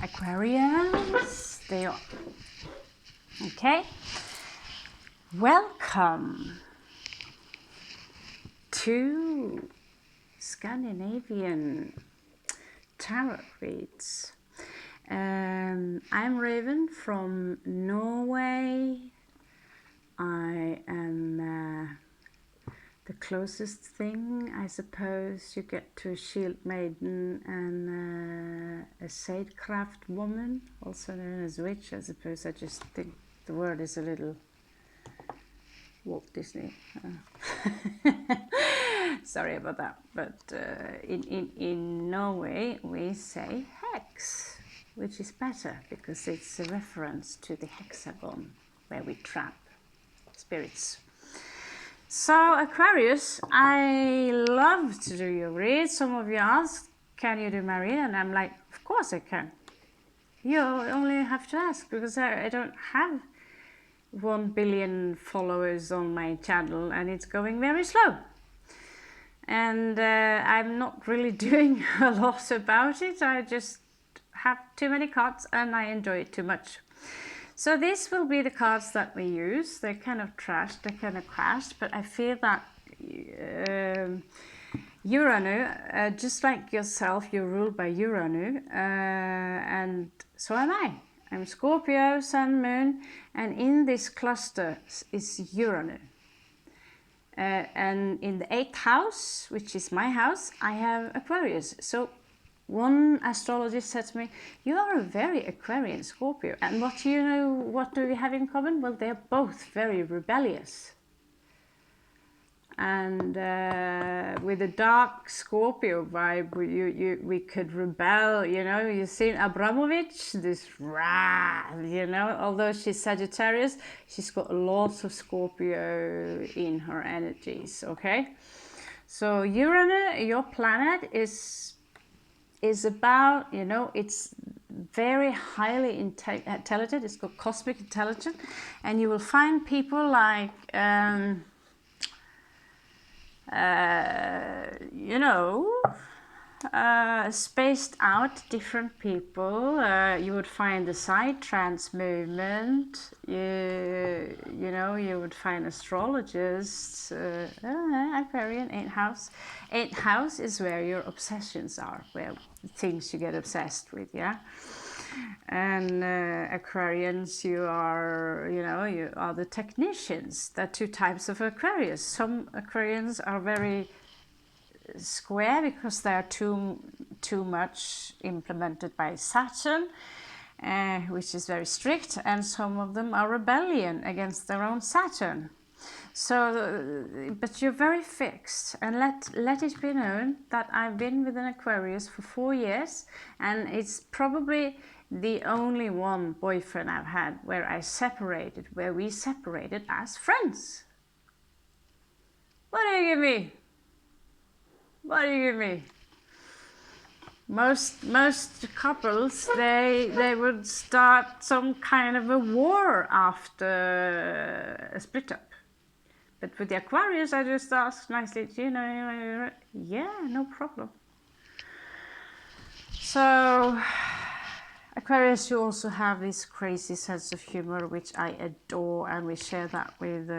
Aquarius, they are. Okay, welcome to Scandinavian tarot reads. I'm Raven from Norway. I am the closest thing, I suppose, you get to a shield maiden and a sadecraft woman, also known as witch. I suppose I just think the word is a little Walt Disney. Sorry about that, but in Norway we say hex, which is better because it's a reference to the hexagon where we trap spirits. So Aquarius, I love to do your read. Some of you ask, can you do my read? And I'm like, of course I can. You only have to ask because I don't have 1 billion followers on my channel and it's going very slow. And I'm not really doing a lot about it. I just have too many cards and I enjoy it too much. So this will be the cards that we use. They're kind of trashed, they're kind of crashed, but I feel that Uranu, just like yourself, you're ruled by Uranu, and so am I. I'm Scorpio, Sun, Moon, and in this cluster is Uranu. And in the 8th house, which is my house, I have Aquarius. So one astrologist said to me, you are a very Aquarian Scorpio. And what do we have in common? Well, they're both very rebellious. And with a dark Scorpio vibe, we could rebel, you know. You've seen Abramovich, this you know, although she's Sagittarius, she's got lots of Scorpio in her energies, okay? So Uranus, your planet, is about, you know, it's very highly intelligent, it's got cosmic intelligence, and you will find people like, you know, spaced out different people. You would find the Psytrance movement, you know, you would find astrologists, Aquarian, 8th house. 8th house is where your obsessions are, where things you get obsessed with, yeah? And Aquarians, you are, you know, you are the technicians. There are 2 types of Aquarius. Some Aquarians are very square because they are too much implemented by Saturn, which is very strict, and some of them are rebellion against their own Saturn. So, but you're very fixed, and let it be known that I've been with an Aquarius for 4 years, and it's probably the only one boyfriend I've had where we separated as friends. What do you give me? What do you give me? Most couples, they would start some kind of a war after a split up. But with the Aquarius, I just asked nicely, you know, yeah, no problem. So, Aquarius, you also have this crazy sense of humor, which I adore, and we share that with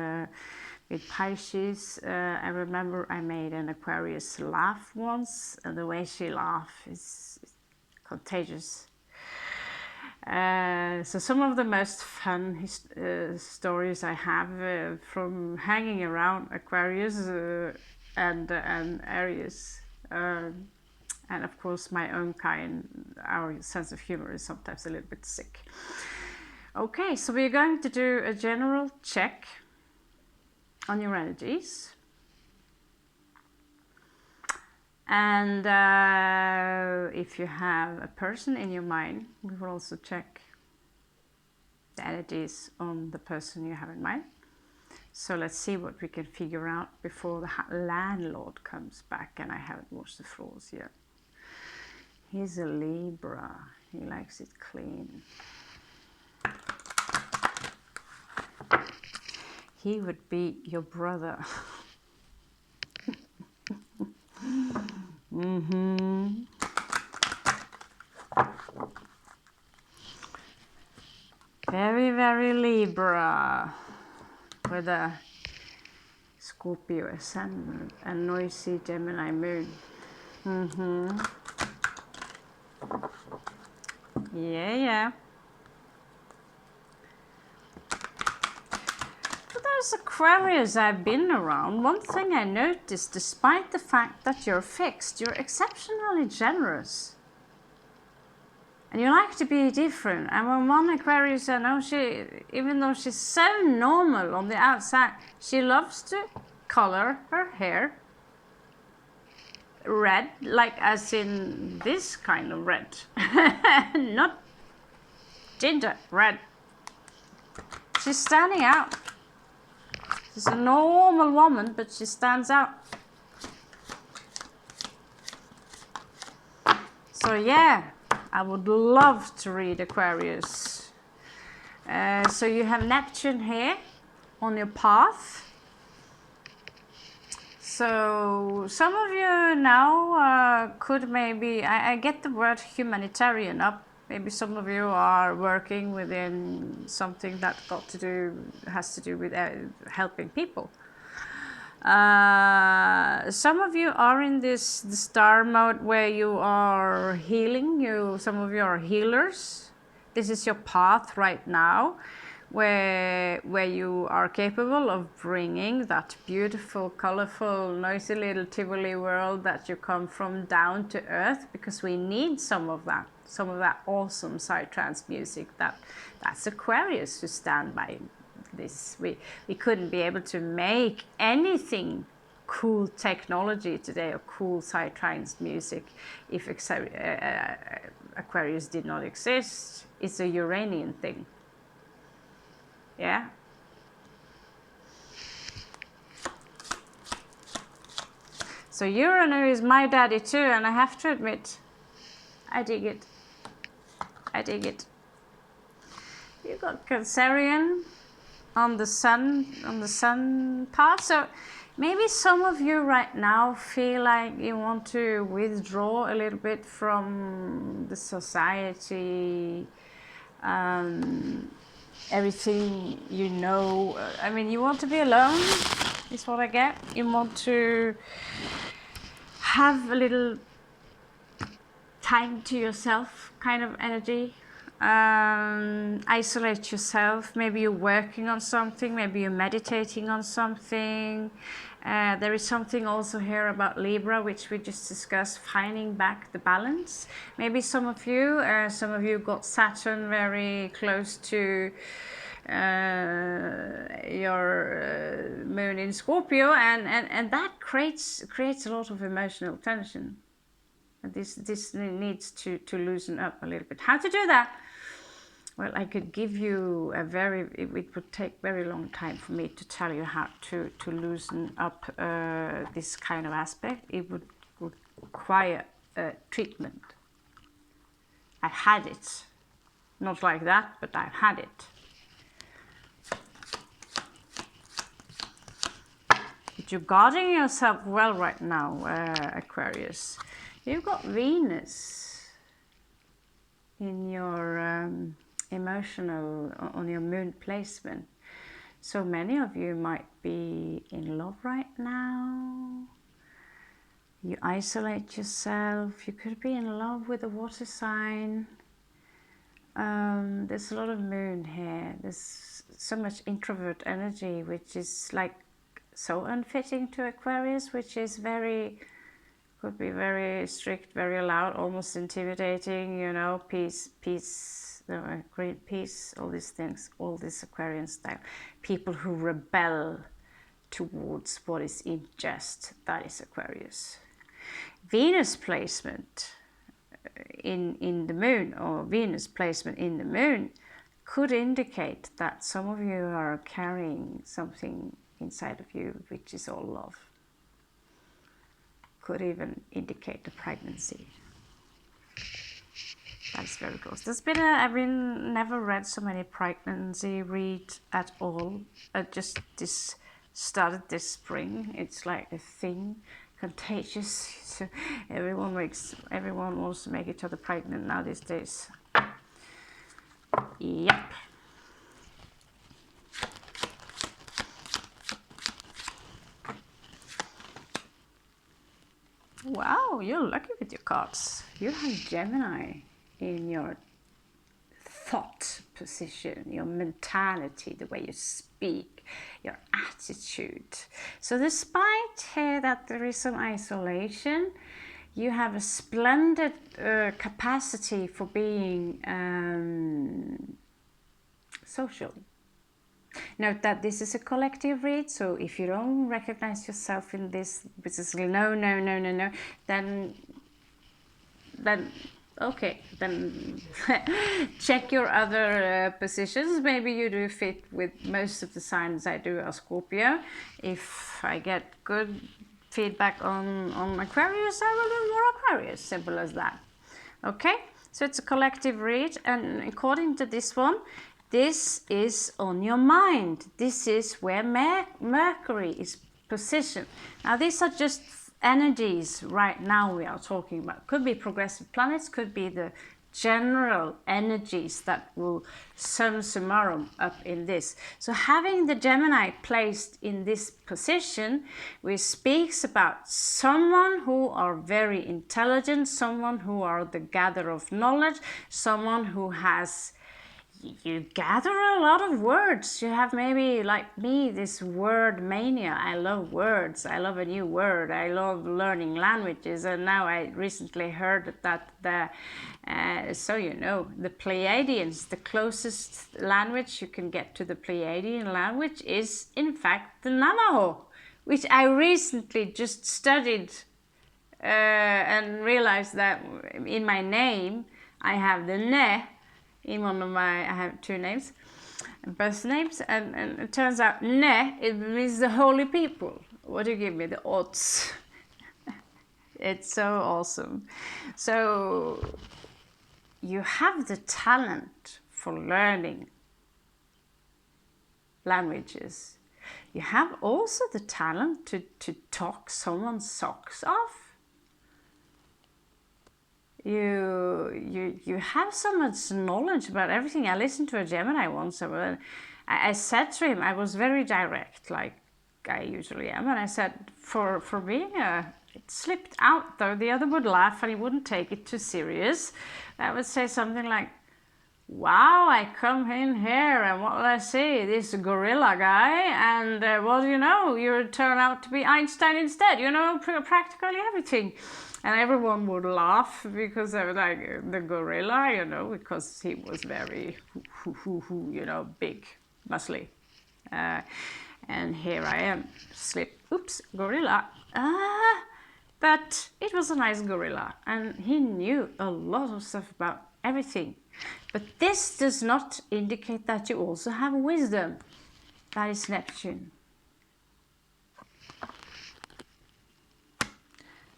Pisces. I remember I made an Aquarius laugh once, and the way she laughs is contagious. So some of the most fun stories I have from hanging around Aquarius and Aries, and of course my own kind, our sense of humor is sometimes a little bit sick. Okay, so we're going to do a general check on your energies, and if you have a person in your mind, we will also check the energies on the person you have in mind. So let's see what we can figure out before the landlord comes back, and I haven't washed the floors yet. He's a Libra, he likes it clean. He would be your brother. Very, very Libra with a Scorpio ascendant and noisy Gemini moon. Yeah. For those Aquarius I've been around, one thing I noticed, despite the fact that you're fixed, you're exceptionally generous. And you like to be different. And when one Aquarius, I know even though she's so normal on the outside, she loves to color her hair red, like as in this kind of red. Not ginger, red. She's standing out. She's a normal woman, but she stands out. So yeah, I would love to read Aquarius. So you have Neptune here on your path. So some of you now could maybe, I get the word humanitarian up. Maybe some of you are working within something that has to do with helping people. Some of you are in this star mode where you are healing. Some of you are healers. This is your path right now, where you are capable of bringing that beautiful, colorful, noisy little Tivoli world that you come from down to earth, because we need some of that awesome psytrance music. That's Aquarius who stand by this. We couldn't be able to make anything cool technology today or cool psytrance music if Aquarius did not exist. It's a Uranian thing. Yeah. So Uranus is my daddy too, and I have to admit, I dig it. You got Cancerian on the sun part. So maybe some of you right now feel like you want to withdraw a little bit from the society, everything, I mean, you want to be alone, is what I get. You want to have a little time to yourself kind of energy. Isolate yourself. Maybe you're working on something, maybe you're meditating on something. There is something also here about Libra, which we just discussed, finding back the balance. Maybe some of you got Saturn very close to your moon in Scorpio, and that creates a lot of emotional tension. And this needs to loosen up a little bit. How to do that? Well, I could give you it would take very long time for me to tell you how to loosen up this kind of aspect. It would require treatment. I've had it. Not like that, but I've had it. But you're guarding yourself well right now, Aquarius. You've got Venus in your emotional, on your moon placement. So many of you might be in love right now. You isolate yourself. You could be in love with a water sign. There's a lot of moon here. There's so much introvert energy, which is like so unfitting to Aquarius, which is could be very strict, very loud, almost intimidating, peace, great peace, all these things, all this Aquarian style. People who rebel towards what is unjust, that is Aquarius. Venus placement in the moon, or Venus placement in the moon, could indicate that some of you are carrying something inside of you which is all love. Could even indicate a pregnancy. That's very close. I've never read so many pregnancy read at all. This started this spring. It's like a thing, contagious. So everyone wants to make each other pregnant now these days. Yep. wow, you're lucky with your cards. You have Gemini in your thought position, your mentality, the way you speak, your attitude. So despite here that there is some isolation, you have a splendid capacity for being social. Note that this is a collective read, so if you don't recognize yourself in this, which is no, then okay, then check your other positions. Maybe you do fit with most of the signs I do are Scorpio. If I get good feedback on Aquarius, I will do more Aquarius, simple as that. Okay, so it's a collective read, and according to this one, this is on your mind. This is where Mercury is positioned. Now these are just energies right now we are talking about. Could be progressive planets, could be the general energies that will sum summarum up in this. So having the Gemini placed in this position, which speaks about someone who are very intelligent, someone who are the gatherer of knowledge, someone who has, you gather a lot of words. You have maybe, like me, this word mania. I love words. I love a new word. I love learning languages. And now I recently heard that so you know, the Pleiadians, the closest language you can get to the Pleiadian language is in fact the Navajo, which I recently just studied and realized that in my name I have the Ne. In one of my, I have two names, birth names, and it turns out Ne, it means the holy people. What do you give me? The odds. It's so awesome. So you have the talent for learning languages. You have also the talent to talk someone's socks off. You have so much knowledge about everything. I listened to a Gemini once. I said to him, I was very direct, like I usually am, and I said, for being it slipped out though. The other would laugh and he wouldn't take it too serious. I would say something like, wow, I come in here and what will I say? This gorilla guy, and well, you know, you turn out to be Einstein instead. You know, practically everything. And everyone would laugh because they were like, the gorilla, you know, because he was very, you know, big, muscly. And here I am, oops, gorilla. But it was a nice gorilla, and he knew a lot of stuff about everything. But this does not indicate that you also have wisdom. That is Neptune.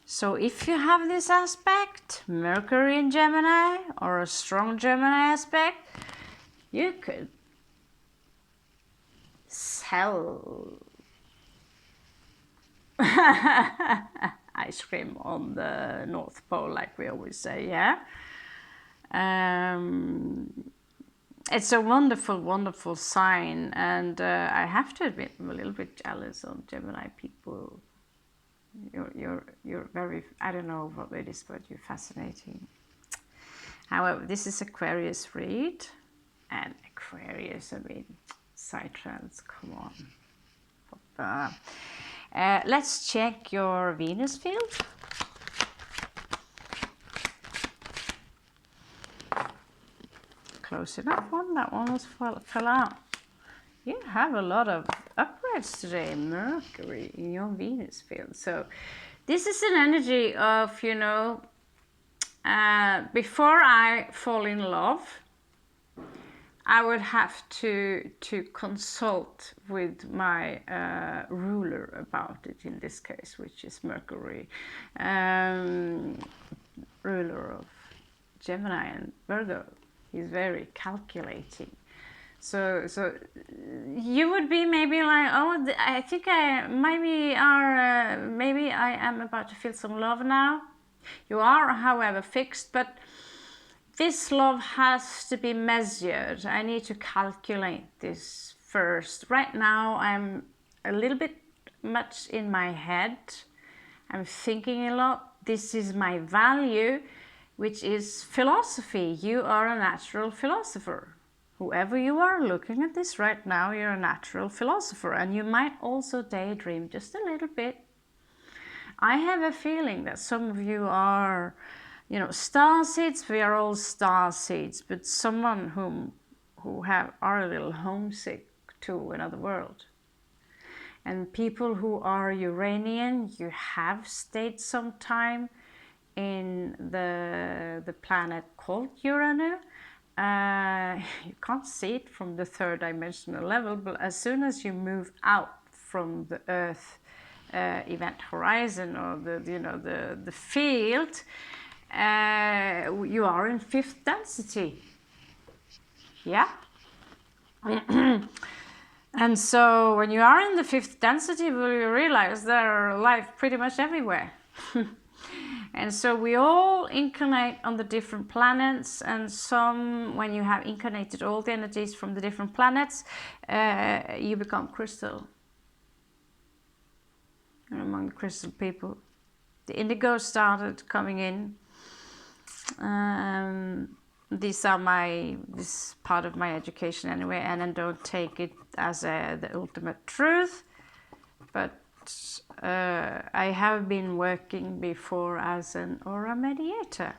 So if you have this aspect, Mercury in Gemini, or a strong Gemini aspect, you could sell ice cream on the North Pole, like we always say, yeah? It's a wonderful, wonderful sign, and I have to admit I'm a little bit jealous of Gemini people. You're very, I don't know what it is, but you're fascinating. However, this is Aquarius read, and Aquarius, I mean, Psytrance, come on. Let's check your Venus field. Close enough one, that one was fell out. You have a lot of uprights today, Mercury in your Venus field. So this is an energy of, you know, before I fall in love, I would have to consult with my ruler about it in this case, which is Mercury, ruler of Gemini and Virgo. He's very calculating. So you would be maybe like, oh, I think maybe I am about to feel some love now. You are, however, fixed, but this love has to be measured. I need to calculate this first. Right now, I'm a little bit much in my head. I'm thinking a lot. this is my value, which is philosophy. You are a natural philosopher. Whoever you are looking at this right now, you're a natural philosopher, and you might also daydream just a little bit. I have a feeling that some of you are, you know, star seeds. We are all star seeds, but someone who are a little homesick to another world. And people who are Uranian, you have stayed some time in the planet called Uranus. You can't see it from the third dimensional level, but as soon as you move out from the Earth event horizon, or the field, you are in fifth density. Yeah. And so when you are in the fifth density, well, you realize there are life pretty much everywhere. And so we all incarnate on the different planets, and some, when you have incarnated all the energies from the different planets, you become crystal. And among the crystal people, the indigo started coming in. This is part of my education anyway, and I don't take it as the ultimate truth, but I have been working before as an aura mediator.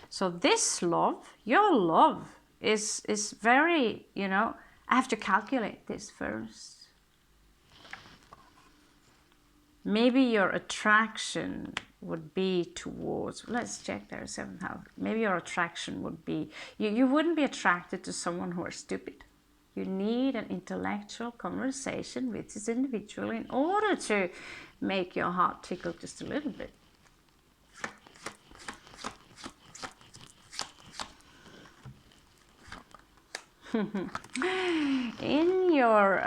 So this love, your love, is very, you know, I have to calculate this first. Maybe your attraction would be towards, let's check there, 7th house. Maybe your attraction would be, you wouldn't be attracted to someone who is stupid. You need an intellectual conversation with this individual in order to make your heart tickle just a little bit. In your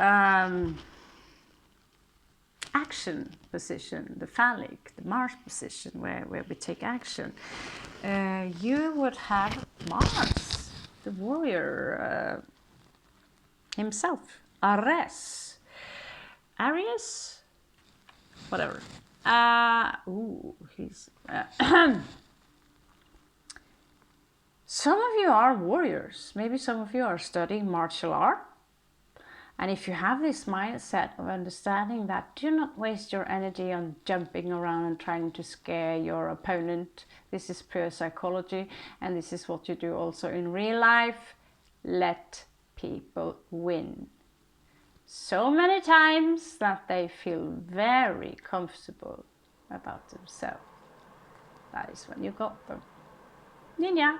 action position, the phallic, the Mars position, where we take action, you would have Mars, the warrior himself, Aries, whatever. He's. Some of you are warriors. Maybe some of you are studying martial art. And if you have this mindset of understanding that, do not waste your energy on jumping around and trying to scare your opponent. This is pure psychology, and this is what you do also in real life. Let people win. So many times that they feel very comfortable about themselves. That is when you got them. Yeah.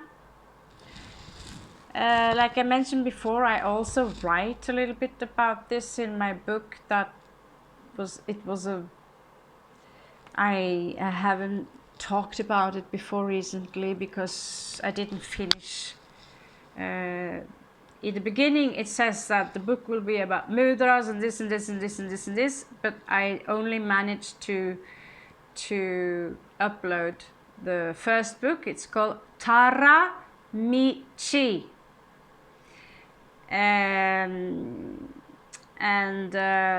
Like I mentioned before, I also write a little bit about this in my book. I haven't talked about it before recently because I didn't finish. In the beginning it says that the book will be about mudras and this and this and this and this and this, but I only managed to upload the first book. It's called Tara Michi.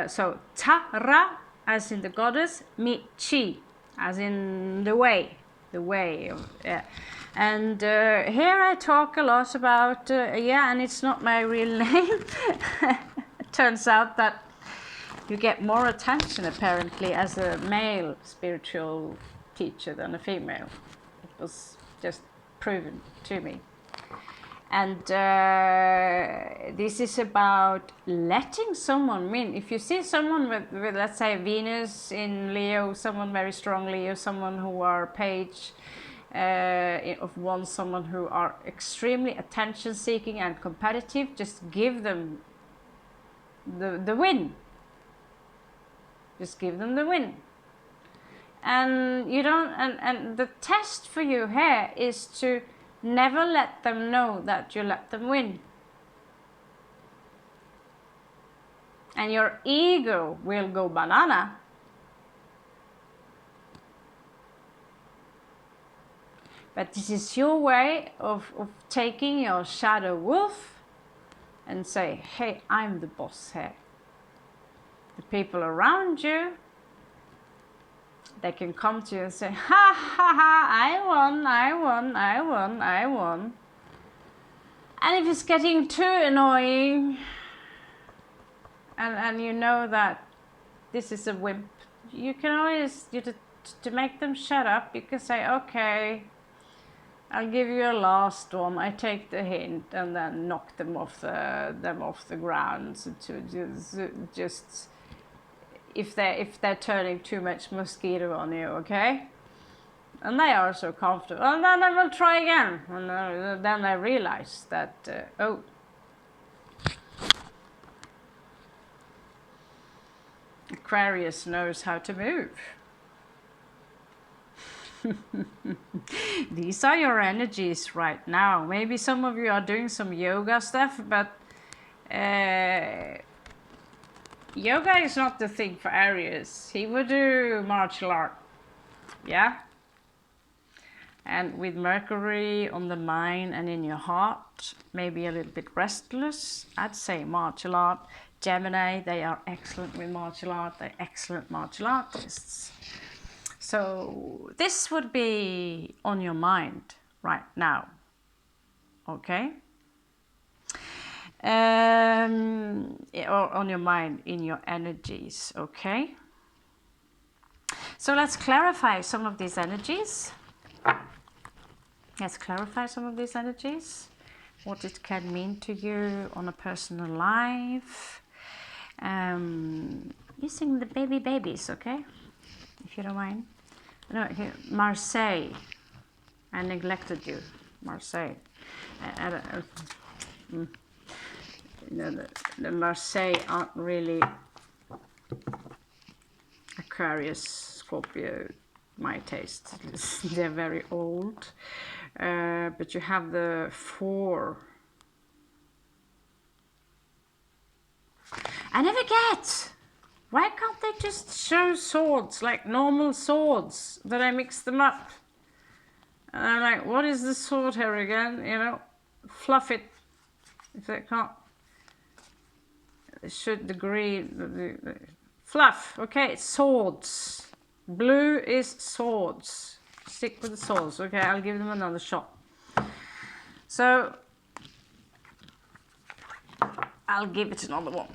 So Tara as in the goddess, Michi as in the way of, yeah. And here I talk a lot about, and it's not my real name. It turns out that you get more attention apparently as a male spiritual teacher than a female. It was just proven to me. And this is about letting someone win. If you see someone with let's say Venus in Leo, someone very strong Leo, someone who are page of wands, someone who are extremely attention seeking and competitive, just give them the win. Just give them the win. And you don't, and the test for you here is to never let them know that you let them win. And your ego will go banana. But this is your way of taking your shadow wolf and say, hey, I'm the boss here. The people around you, they can come to you and say, ha ha ha, I won, I won, I won, I won. And if it's getting too annoying, and you know that this is a wimp, you can always, to make them shut up, you can say, okay, I'll give you a last one. I take the hint, and then knock them off the ground. So to just if they're turning too much mosquito on you, okay? And they are so comfortable. And then I will try again. And then I realize that oh, Aquarius knows how to move. These are your energies right now. Maybe some of you are doing some yoga stuff, but yoga is not the thing for Aries. He would do martial art. Yeah? And with Mercury on the mind and in your heart, maybe a little bit restless, I'd say martial art. Gemini, they are excellent with martial art. They're excellent martial artists. So this would be on your mind right now, okay? Or on your mind in your energies, okay? So let's clarify some of these energies. Let's clarify some of these energies, what it can mean to you on a personal life. Using the babies, okay? If you don't mind. No, here, Marseille. I neglected you, Marseille. No, the Marseille aren't really Aquarius, Scorpio, my taste. They're very old. But you have the 4. I never get. Why can't they just show swords, like normal swords, that I mix them up? And I'm like, what is the sword here again? You know, fluff it. If they can't, should the green, fluff, okay, swords. Blue is swords. Stick with the swords. Okay, I'll give them another shot. So, I'll give it another one.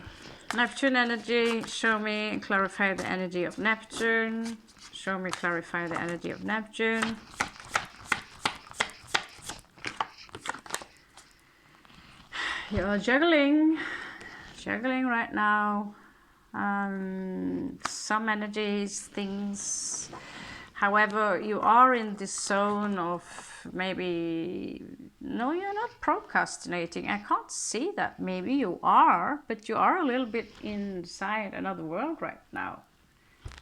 Neptune energy, show me, clarify the energy of Neptune. Show me, clarify the energy of Neptune. You're juggling right now. Some energies, things. However, you are in this zone of maybe, no, you're not procrastinating. I can't see that. Maybe you are, but you are a little bit inside another world right now.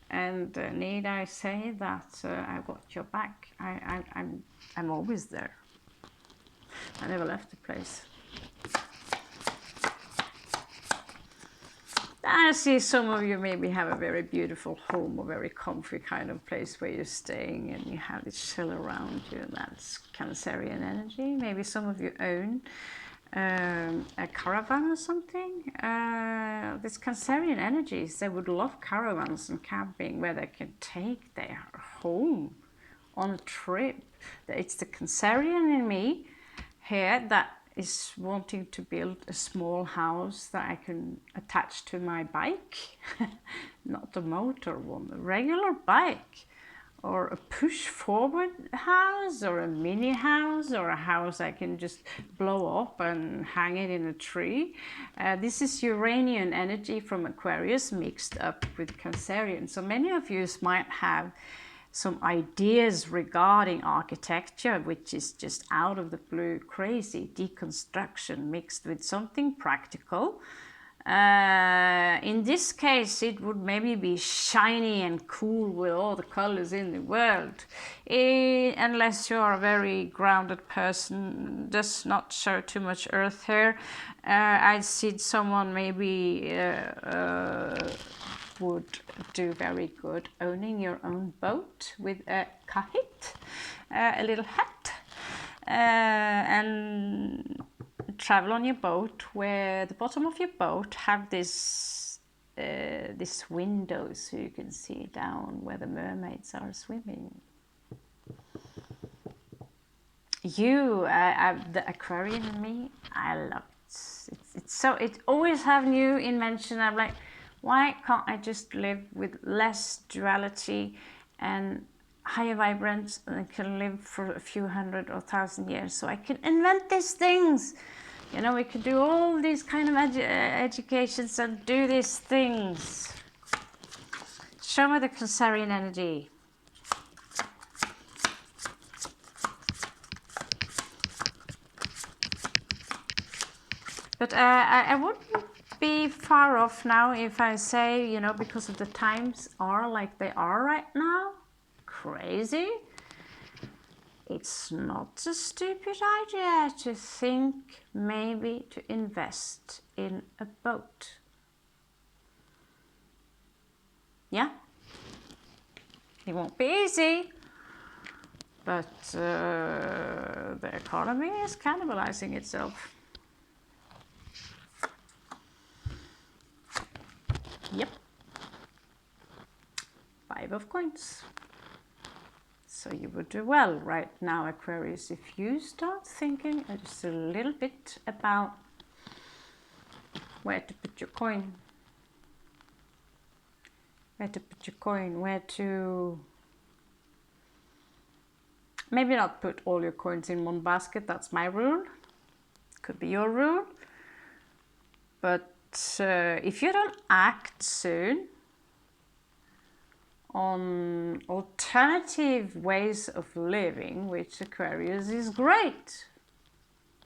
And need I say that I got your back? I'm always there. I never left the place. I see some of you maybe have a very beautiful home, a very comfy kind of place where you're staying and you have this chill around you. That's Cancerian energy. Maybe some of you own a caravan or something. This Cancerian energies, they would love caravans and camping where they can take their home on a trip. It's the Cancerian in me here that is wanting to build a small house that I can attach to my bike. Not a motor one, a regular bike, or a push forward house, or a mini house, or a house I can just blow up and hang it in a tree. This is Uranian energy from Aquarius mixed up with Cancerian. So many of you might have some ideas regarding architecture, which is just out of the blue, crazy deconstruction mixed with something practical. In this case, it would maybe be shiny and cool with all the colors in the world. Unless you're a very grounded person, does not show too much earth here. I see someone maybe would do very good owning your own boat with a kahit, a little hut, and travel on your boat where the bottom of your boat have this this window so you can see down where the mermaids are swimming. The Aquarian in me, I love it. It's so, it always have new invention. I'm like, why can't I just live with less duality and higher vibrance, and I can live for a few hundred or thousand years, so I can invent these things. You know, we could do all these kind of educations and do these things. Show me the Cancerian energy. But I wouldn't be far off now if I say, you know, because of the times are like they are right now, crazy, it's not a stupid idea to think maybe to invest in a boat. Yeah, it won't be easy, but the economy is cannibalizing itself. Yep. 5 of coins. So you would do well right now, Aquarius, if you start thinking just a little bit about where to put your coin. Where to put your coin, where to... Maybe not put all your coins in one basket, that's my rule. Could be your rule. But if you don't act soon on alternative ways of living, which Aquarius is great.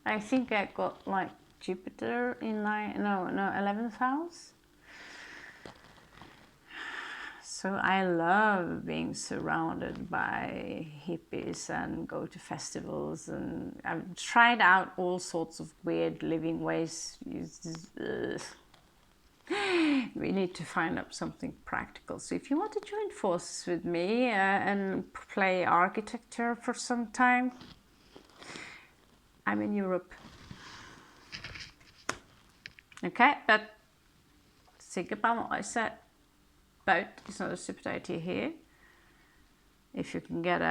I think I got like Jupiter in 11th house. So I love being surrounded by hippies and go to festivals, and I've tried out all sorts of weird living ways. We need to find up something practical. So if you want to join forces with me and play architecture for some time, I'm in Europe. Okay, but think about what I said. Boat is not a stupid idea here. If you can get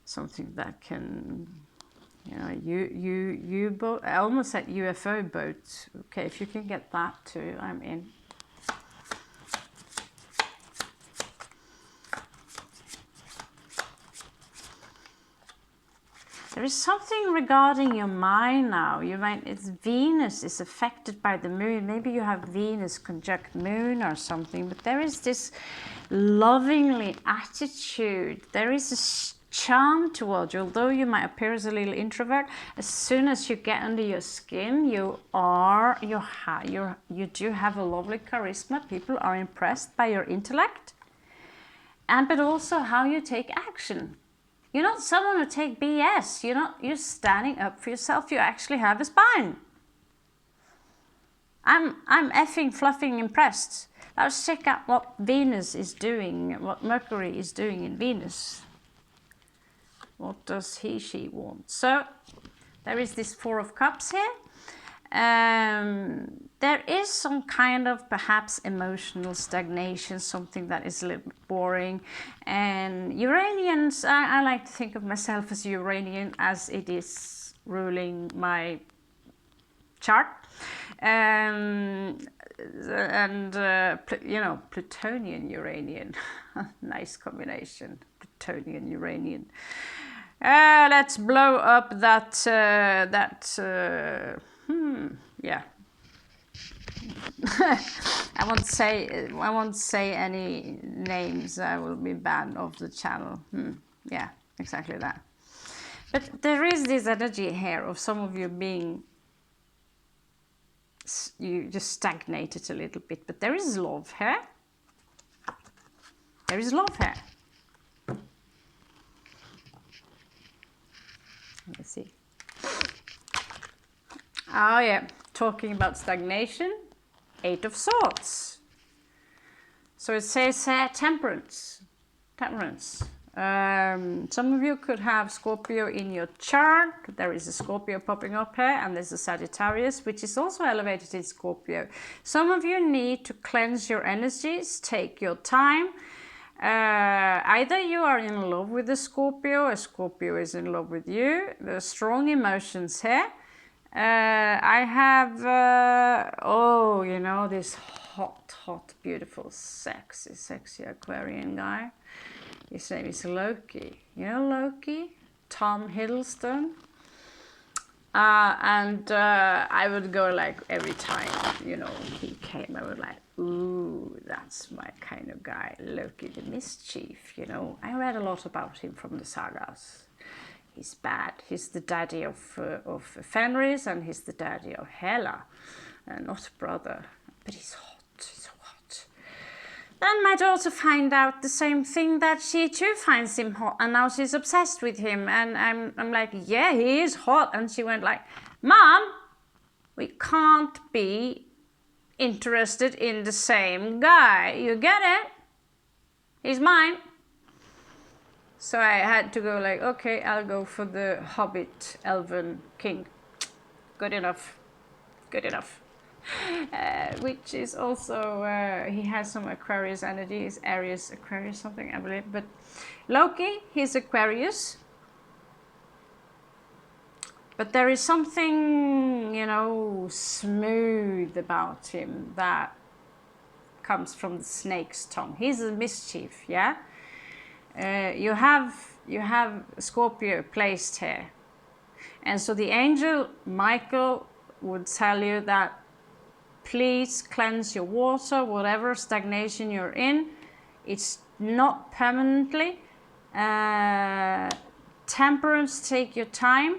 something that can, you know, U-boat, I almost said UFO boat. Okay, if you can get that too, I'm in. There is something regarding your mind now. It's Venus is affected by the moon. Maybe you have Venus conjunct moon or something, but there is this lovingly attitude. There is a charm towards you, although you might appear as a little introvert. As soon as you get under your skin, you do have a lovely charisma. People are impressed by your intellect, but also how you take action. You're not someone who take BS. You're standing up for yourself. You actually have a spine. I'm effing fluffing impressed. Let's check out what Venus is doing, what Mercury is doing in Venus. What does she want? So there is this 4 of Cups here. There is some kind of perhaps emotional stagnation, something that is a little bit boring. And Uranians, I like to think of myself as Uranian, as it is ruling my chart. You know, Plutonian Uranian, nice combination, Plutonian Uranian. Let's blow up that yeah. I won't say any names. I will be banned off the channel. Yeah, exactly that. But there is this energy here of some of you being, you just stagnated a little bit, but there is love here. There is love here. Let's see. Oh yeah, talking about stagnation, 8 of Swords. So it says temperance. Some of you could have Scorpio in your chart. There is a Scorpio popping up here, and there's a Sagittarius, which is also elevated in Scorpio. Some of you need to cleanse your energies, take your time. Either you are in love with the Scorpio, a Scorpio is in love with you. There's strong emotions here. I have, you know, this hot, beautiful, sexy Aquarian guy. His name is Loki. You know Loki? Tom Hiddleston. I would go like every time, you know, he came, I would like, ooh, that's my kind of guy, Loki the Mischief, you know. I read a lot about him from the sagas. He's bad. He's the daddy of Fenris, and he's the daddy of Hela, not brother. But he's hot. He's so hot. Then my daughter find out the same thing, that she too finds him hot, and now she's obsessed with him. And I'm like, yeah, he is hot. And she went like, Mom, we can't be interested in the same guy. You get it? He's mine. So I had to go like, okay, I'll go for the Hobbit Elven King. Good enough. Good enough. Which is also, he has some Aquarius energies, Aries, Aquarius something, I believe. But Loki, he's Aquarius. But there is something, you know, smooth about him that comes from the snake's tongue. He's a mischief, yeah? You have Scorpio placed here, and so the angel Michael would tell you that please cleanse your water, whatever stagnation you're in. It's not permanently. Temperance, take your time,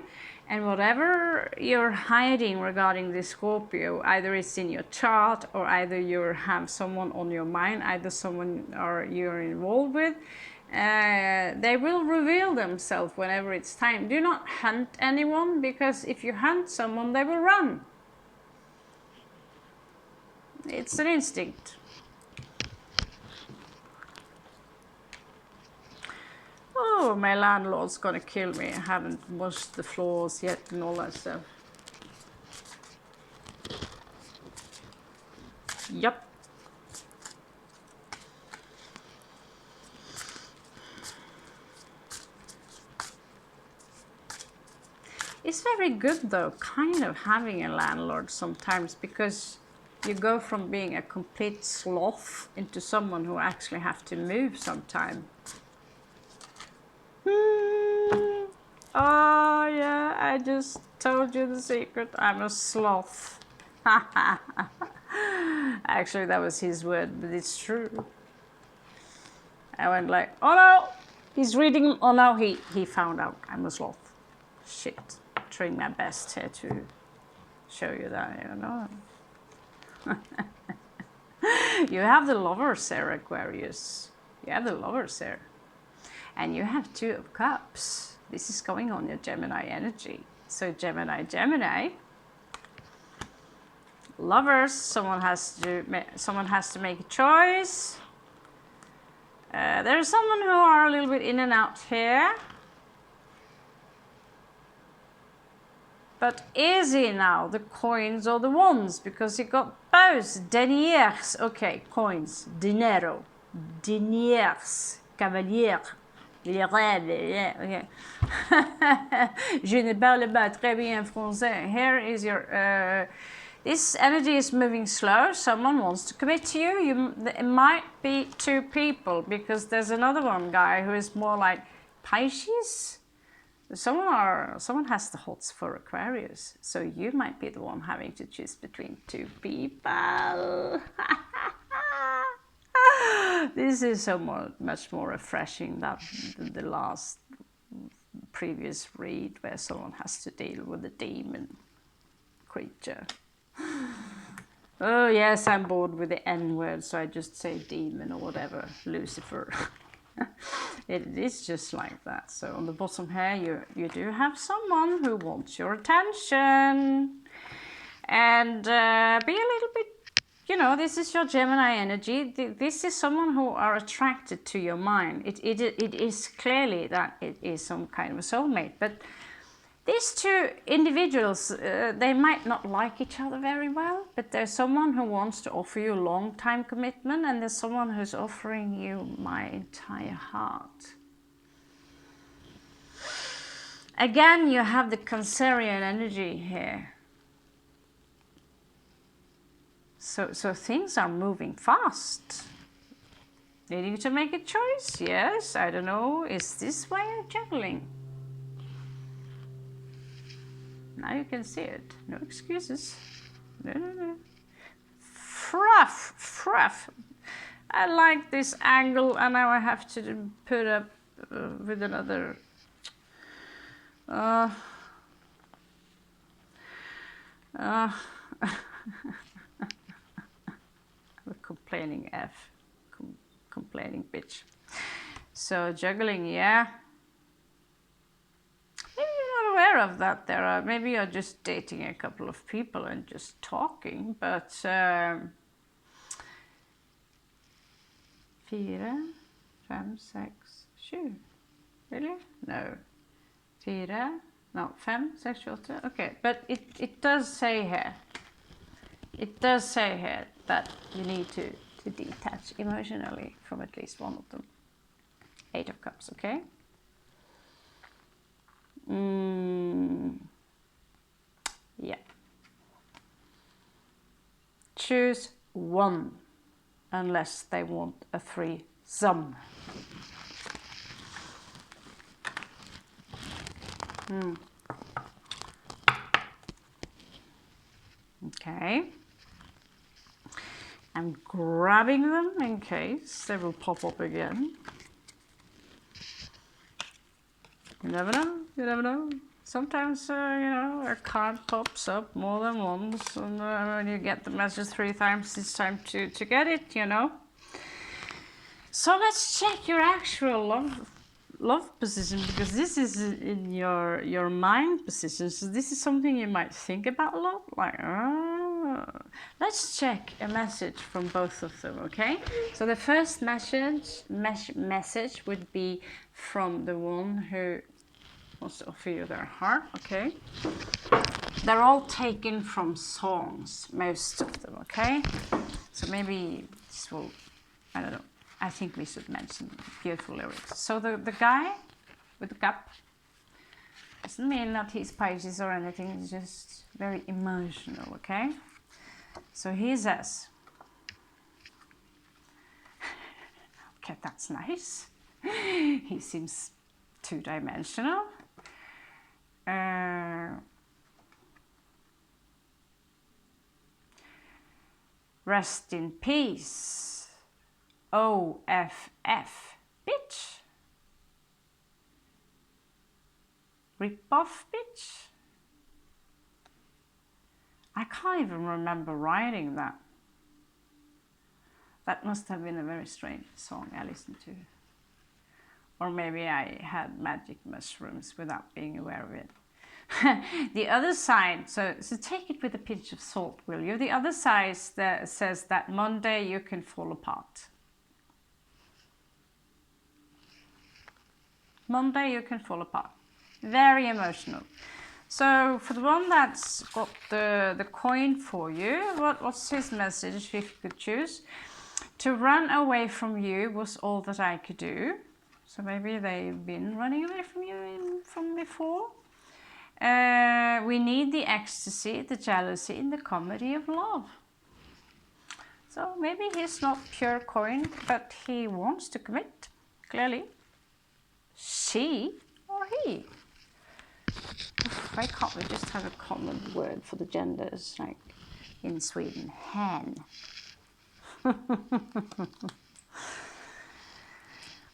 and whatever you're hiding regarding this Scorpio, either it's in your chart or either you have someone on your mind, either someone or you're involved with. They will reveal themselves whenever it's time. Do not hunt anyone, because if you hunt someone, they will run. It's an instinct. Oh, my landlord's gonna kill me. I haven't washed the floors yet and all that stuff. Yup. It's very good though, kind of having a landlord sometimes, because you go from being a complete sloth into someone who actually have to move sometime. Oh yeah, I just told you the secret. I'm a sloth. Actually, that was his word, but it's true. I went like, oh no, he's reading. Oh no, he found out I'm a sloth. Shit. Trying my best here to show you that, you know. You have the Lovers here, Aquarius. You have the Lovers here. And you have Two of Cups. This is going on your Gemini energy. So Gemini, Lovers, someone has to make a choice. There's someone who are a little bit in and out here. But is he now the coins or the wands? Because he got both. Deniers. Okay, coins. Dinero. Deniers. Cavalier. Okay. Je ne parle pas très bien français. Here is your... this energy is moving slow. Someone wants to commit to you. It might be two people, because there's another one guy who is more like Pisces. Someone has the hots for Aquarius, so you might be the one having to choose between two people. This is so much more refreshing than the last previous read, where someone has to deal with a demon creature. Oh yes, I'm bored with the N word, so I just say demon or whatever, Lucifer. It is just like that. So on the bottom here, you do have someone who wants your attention, and be a little bit you know, this is your Gemini energy. This is someone who are attracted to your mind. It is clearly that it is some kind of a soulmate. But these two individuals, they might not like each other very well, but there's someone who wants to offer you a long-time commitment, and there's someone who's offering you my entire heart. Again, you have the Cancerian energy here. So things are moving fast. Needing to make a choice? Yes, I don't know. Is this why you're juggling? Now you can see it. No excuses. No. Fruff. I like this angle, and now I have to put up with another. A complaining complaining bitch. So juggling, yeah. Maybe you're not aware of that. Maybe you're just dating a couple of people and just talking, but 4, 5, 6, 7. Really? No. 4, no, 5, 6, 8. Okay, but it does say here. It does say here that you need to detach emotionally from at least one of them. 8 of Cups, okay? Yeah. Choose one, unless they want a threesome. Okay. I'm grabbing them in case they will pop up again. You never know, you never know. Sometimes, you know, a card pops up more than once, and when you get the message 3 times, it's time to get it, you know. So let's check your actual love position, because this is in your mind position. So this is something you might think about a lot, like, let's check a message from both of them, okay? So the first message would be from the one who wants to offer you their heart, okay? They're all taken from songs, most of them, okay? So maybe this will, I don't know, I think we should mention beautiful lyrics. So the guy with the cup doesn't mean that he's Pisces or anything, he's just very emotional, okay? So he says, okay, that's nice. He seems two-dimensional. Rest in peace. OFF, bitch. Rip off, bitch. I can't even remember writing that. That must have been a very strange song I listened to. Or maybe I had magic mushrooms without being aware of it. The other side, so take it with a pinch of salt, will you? The other side says that Monday you can fall apart. Monday you can fall apart. Very emotional. So for the one that's got the coin for you, what's his message if you could choose? To run away from you was all that I could do. So maybe they've been running away from you from before. We need the ecstasy, the jealousy, and the comedy of love. So maybe he's not pure coin, but he wants to commit, clearly. She or he. Why can't we just have a common word for the genders, like in Sweden, hen?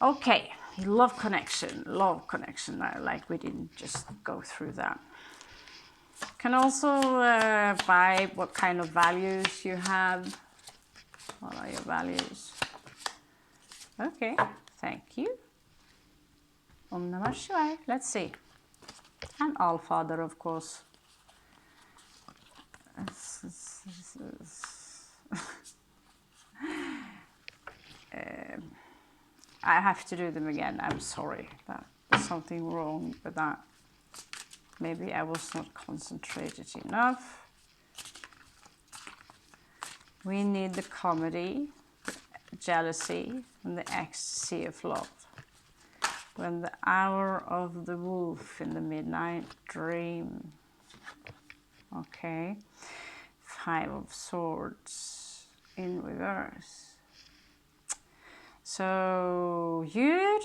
Okay, love connection, like we didn't just go through that. Can also vibe what kind of values you have. What are your values? Okay, thank you. Om Namah Shivaya. Let's see. And Allfather, of course. I have to do them again. I'm sorry. There's something wrong with that. Maybe I was not concentrated enough. We need the comedy, jealousy, and the ecstasy of love. When the hour of the wolf in the midnight dream. Okay. 5 of Swords in reverse. So you're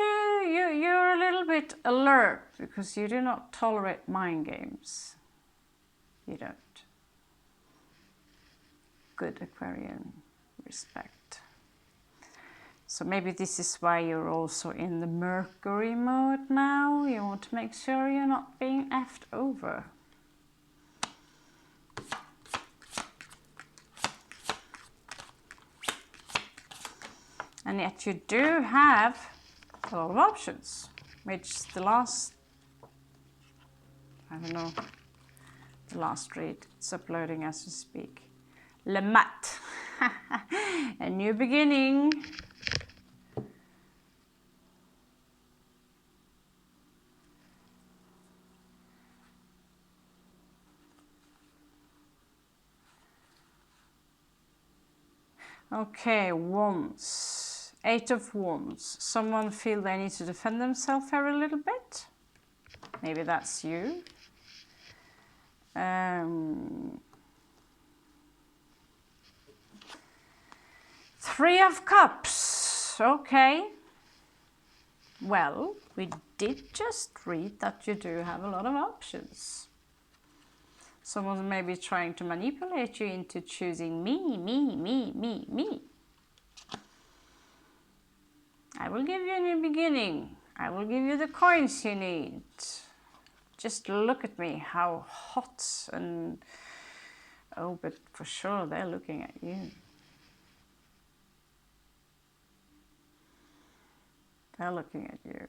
a little bit alert because you do not tolerate mind games. You don't. Good Aquarian, respect. So maybe this is why you're also in the Mercury mode now. You want to make sure you're not being effed over. And yet you do have a lot of options, which the last, I don't know, the last read, it's uploading as we speak. Le Mat, a new beginning. Okay, Wands, 8 of Wands. Someone feel they need to defend themselves here a little bit. Maybe that's you. 3 of Cups, okay. Well, we did just read that you do have a lot of options. Someone may be trying to manipulate you into choosing me. I will give you a new beginning. I will give you the coins you need. Just look at me, how hot and... Oh, but for sure they're looking at you. They're looking at you.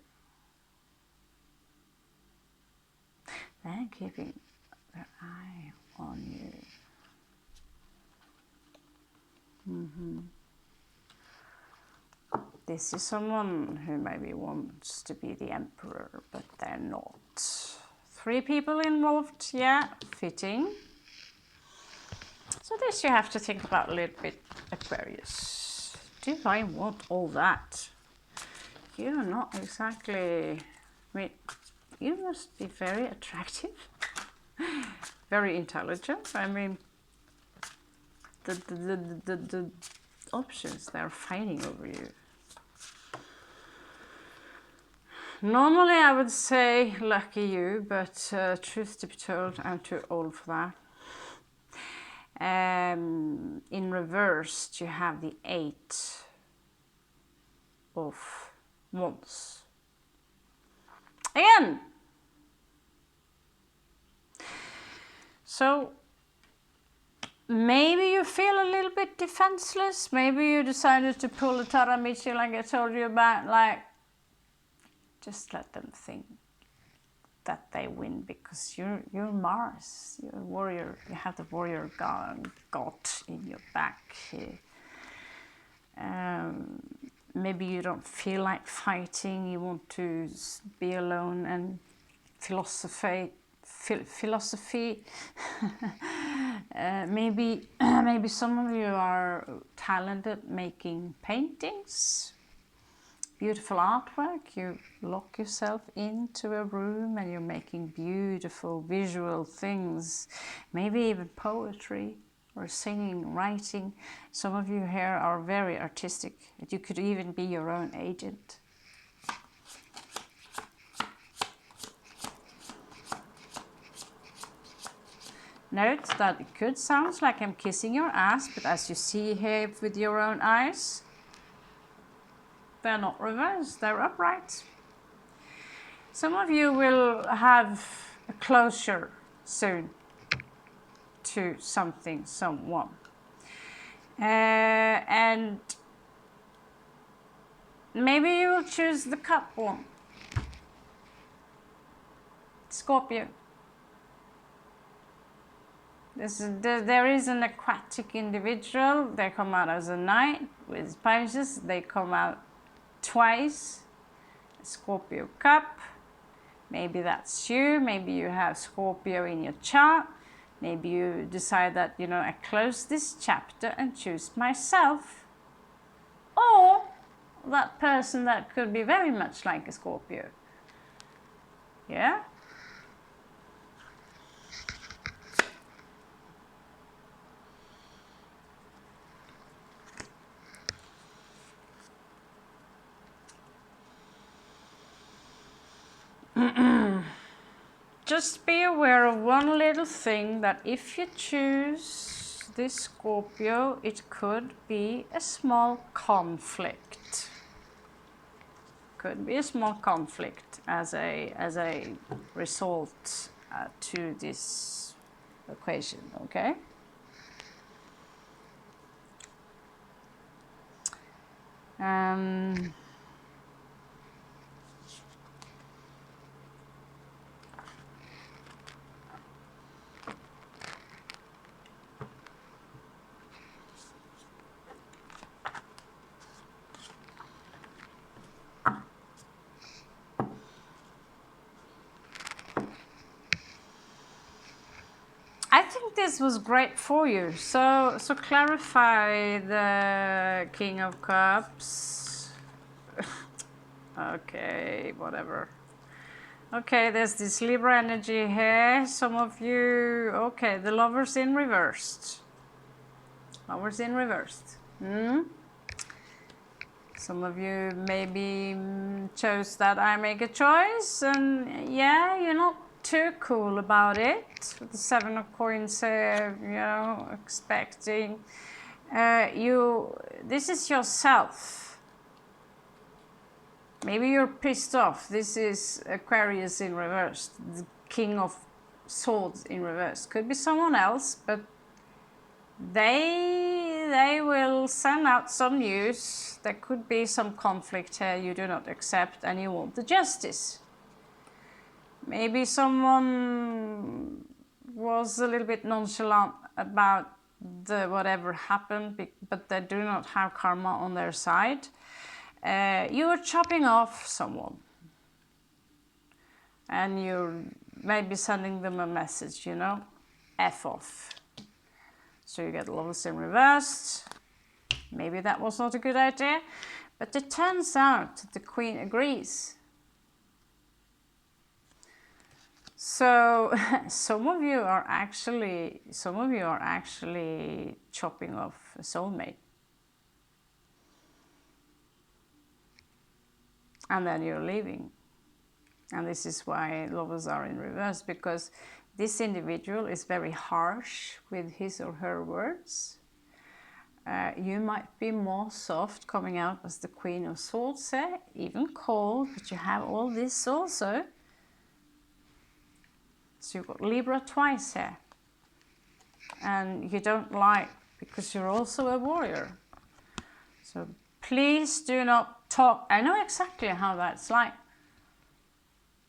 They're keeping their eye on you. This is someone who maybe wants to be the emperor, but they're not. 3 people involved, yeah, fitting. So this you have to think about a little bit, Aquarius. Do I want all that? You're not exactly, I mean, you must be very attractive, very intelligent. I mean, the options, they're fighting over you. Normally I would say lucky you, but truth to be told, I'm too old for that. In reverse, you have the 8 of Wands. Again! So, maybe you feel a little bit defenseless. Maybe you decided to pull a Taramichi like I told you about, like, just let them think that they win because you're Mars, you're a warrior, you have the warrior god in your back. Maybe you don't feel like fighting, you want to be alone and philosophy. Maybe some of you are talented making paintings, beautiful artwork. You lock yourself into a room and you're making beautiful visual things, maybe even poetry or singing, writing. Some of you here are very artistic. You could even be your own agent. Note that it could sound like I'm kissing your ass, but as you see here with your own eyes, they're not reversed, they're upright. Some of you will have a closure soon to something, someone. And maybe you will choose the cup one. Scorpio. There is an aquatic individual. They come out as a knight with Pisces. They come out twice. Scorpio cup. Maybe that's you. Maybe you have Scorpio in your chart. Maybe you decide that, you know, I close this chapter and choose myself. Or that person that could be very much like a Scorpio. Yeah? Just be aware of one little thing, that if you choose this Scorpio, it could be a small conflict. Could be a small conflict as a result to this equation, okay? I think this was great for you. So clarify the King of Cups. Okay, whatever. Okay, there's this Libra energy here. Some of you, okay, the Lovers in reversed. Lovers in reversed. Some of you maybe chose that I make a choice, and yeah, you're not too cool about it. With the 7 of coins here, you know, expecting. This is yourself. Maybe you're pissed off. This is Aquarius in reverse, the King of Swords in reverse. Could be someone else, but they will send out some news. There could be some conflict here you do not accept, and you want the justice. Maybe someone was a little bit nonchalant about whatever happened, but they do not have karma on their side. You are chopping off someone, and you're maybe sending them a message, you know, F off. So you get Lovers in reversed. Maybe that was not a good idea, but it turns out the Queen agrees. So some of you are actually chopping off a soulmate. And then you're leaving. And this is why Lovers are in reverse, because this individual is very harsh with his or her words. You might be more soft, coming out as the Queen of Swords, even cold, but you have all this also. So you've got Libra twice here. And you don't like, because you're also a warrior. So please do not talk. I know exactly how that's like.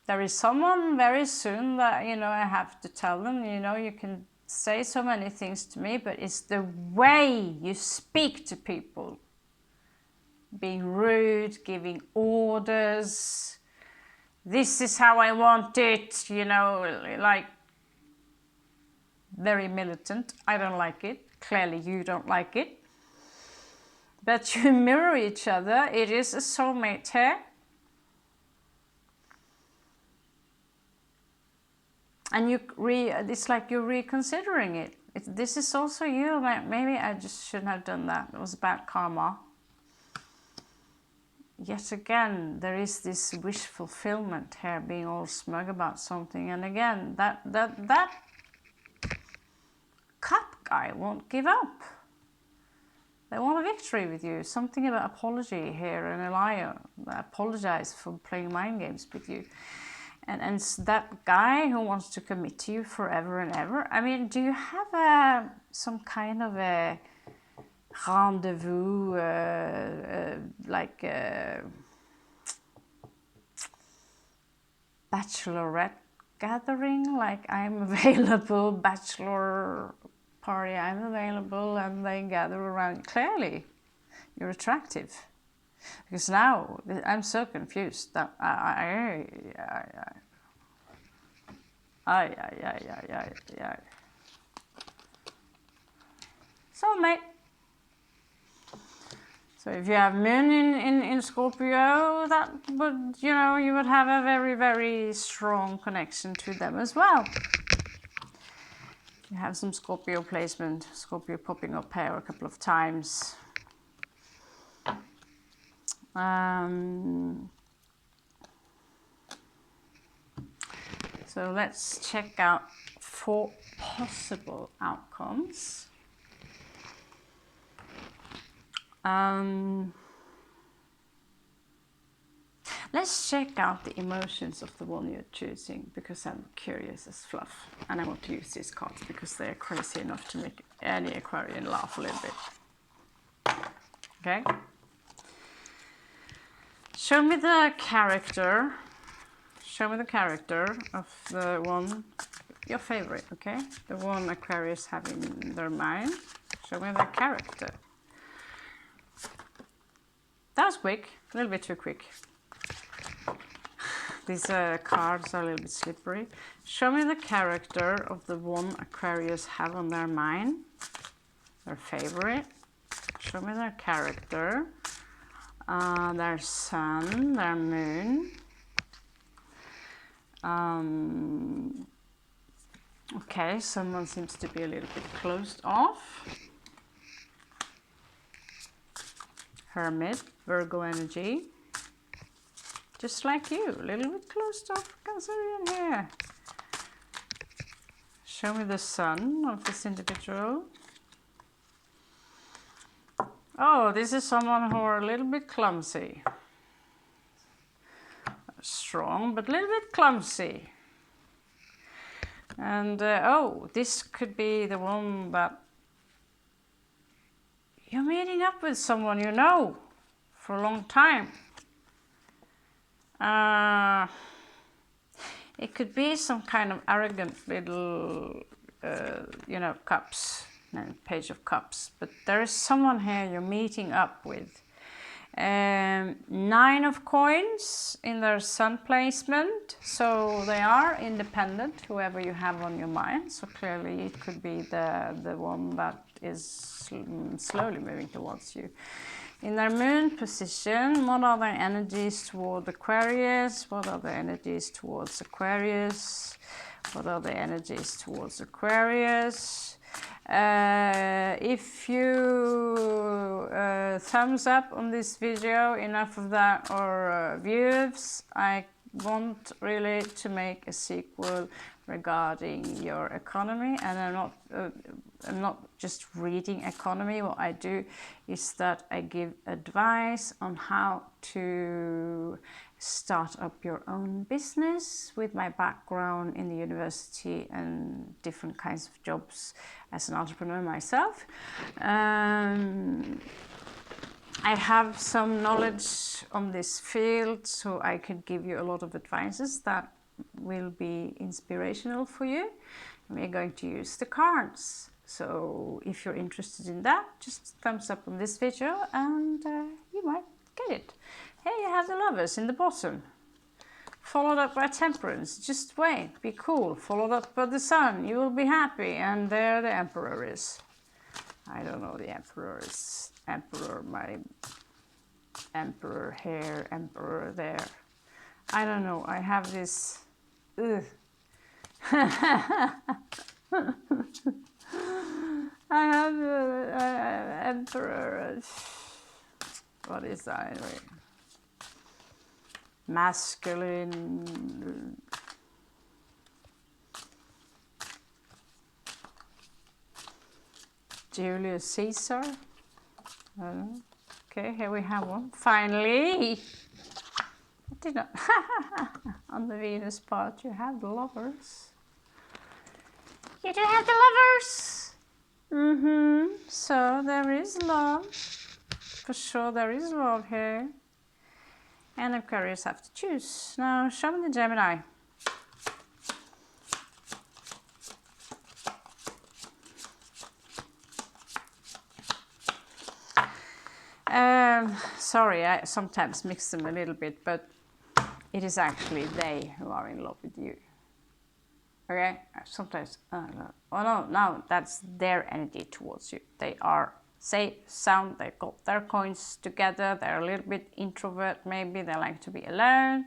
There is someone very soon that, you know, I have to tell them, you know, you can say so many things to me, but it's the way you speak to people. Being rude, giving orders. This is how I want it, you know, like very militant. I don't like it. Clearly you don't like it. But you mirror each other. It is a soulmate here. And it's like you're reconsidering it. This is also you. Maybe I just shouldn't have done that. It was bad karma. Yet again, there is this wish fulfillment here, being all smug about something. And again, that cup guy won't give up. They want a victory with you. Something about apology here, and a liar. I apologize for playing mind games with you. And that guy who wants to commit to you forever and ever. I mean, do you have some kind of a rendezvous, like a bachelorette gathering, like I'm available, bachelor party, I'm available, and they gather around. Clearly, you're attractive. Because now I'm so confused that soulmate. So if you have moon in Scorpio, that would, you know, you would have a very, very strong connection to them as well. You have some Scorpio placement, Scorpio popping up here a couple of times. So let's check out 4 possible outcomes. Let's check out the emotions of the one you're choosing, because I'm curious as fluff, and I want to use these cards because they're crazy enough to make any Aquarian laugh a little bit. Okay? Show me the character. Show me the character of the one, your favorite, okay? The one Aquarius have in their mind. Show me the character. That was quick, a little bit too quick. These cards are a little bit slippery. Show me the character of the one Aquarius have on their mind. Their favorite. Show me their character. Their sun, their moon. Okay, someone seems to be a little bit closed off. Hermit, Virgo energy. Just like you, a little bit closed off, Cancerian here. Show me the sun of this individual. Oh, this is someone who are a little bit clumsy. Strong, but a little bit clumsy. And oh, this could be the one that you're meeting up with someone you know for a long time. It could be some kind of arrogant little, you know, cups, page of cups. But there is someone here you're meeting up with. 9 of coins in their sun placement. So they are independent, whoever you have on your mind. So clearly it could be the one that is slowly moving towards you. In their moon position, what are their energies toward Aquarius? What are their energies towards Aquarius? What are their energies towards Aquarius? If you thumbs up on this video, enough of that, or views, I want really to make a sequel regarding your economy, and I'm not just reading economy. What I do is that I give advice on how to start up your own business with my background in the university and different kinds of jobs as an entrepreneur myself. I have some knowledge on this field, so I can give you a lot of advices that will be inspirational for you. We're going to use the cards. So if you're interested in that, just thumbs up on this video and you might get it. Hey, you have the Lovers in the bottom. Followed up by Temperance. Just wait, be cool. Followed up by the Sun. You will be happy. And there the Emperor is. I don't know the Emperor is. Emperor, my Emperor here, Emperor there. I don't know. I have this. Ugh. I have Emperor. What is that anyway? Masculine. Julius Caesar. I don't know. Okay, here we have one. Finally. I did not. On the Venus part, you have the Lovers. You do have the Lovers. So there is love. For sure, there is love here. And Aquarius have to choose. Now, show me the Gemini. Sorry, I sometimes mix them a little bit, but it is actually they who are in love with you. Okay? Sometimes, oh no, no, that's their energy towards you. They are safe, sound, they got their coins together, they're a little bit introvert maybe, they like to be alone.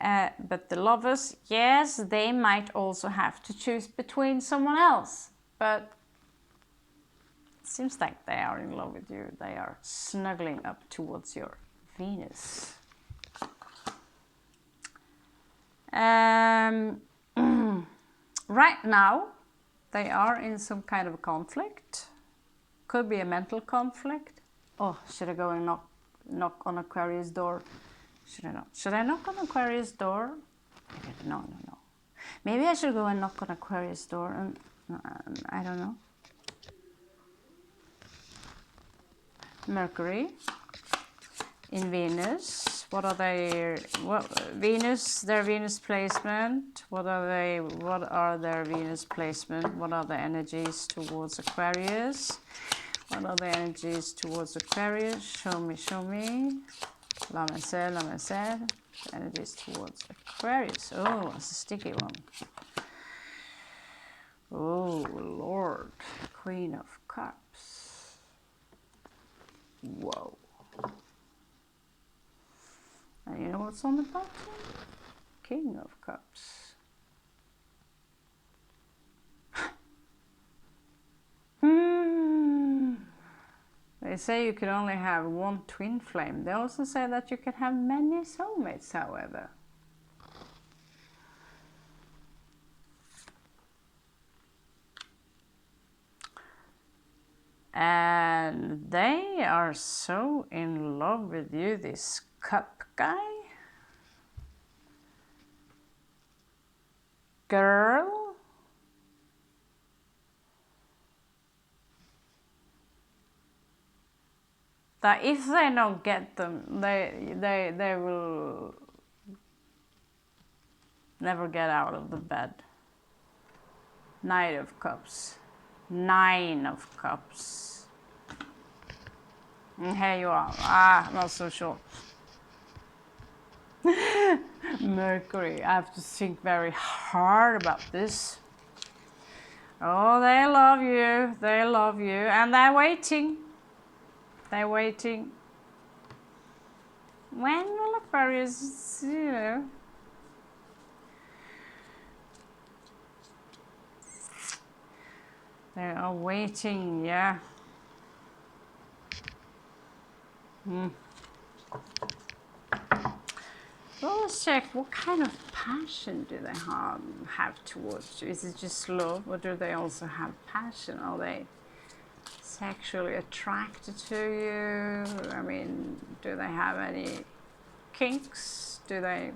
But the lovers, yes, they might also have to choose between someone else. But it seems like they are in love with you. They are snuggling up towards your Venus. Right now, they are in some kind of conflict. Could be a mental conflict. Oh, should I go and knock on Aquarius' door? Should I not? Should I knock on Aquarius' door? No. Maybe I should go and knock on Aquarius' door and I don't know. Mercury in Venus. What are they? Venus? Their Venus placement. What are they? What are their Venus placement? What are the energies towards Aquarius? What are the energies towards Aquarius? Show me. La Merced. Energies towards Aquarius. Oh, it's a sticky one. Oh, Lord. Queen of Cups. Whoa. And you know what's on the bottom? King of Cups. They say you can only have one twin flame. They also say that you can have many soulmates, however. And they are so in love with you, this cup guy. Girl. That if they don't get them, they will never get out of the bed. Knight of Cups. 9 of Cups. And here you are. Not so sure. Mercury. I have to think very hard about this. Oh, they love you. They love you. And they're waiting. They're waiting. When will Aquarius, you know? They are waiting, yeah. Well, let's check, what kind of passion do they have towards you? Is it just love, or do they also have passion? Are they sexually attracted to you? I mean, do they have any kinks? Do they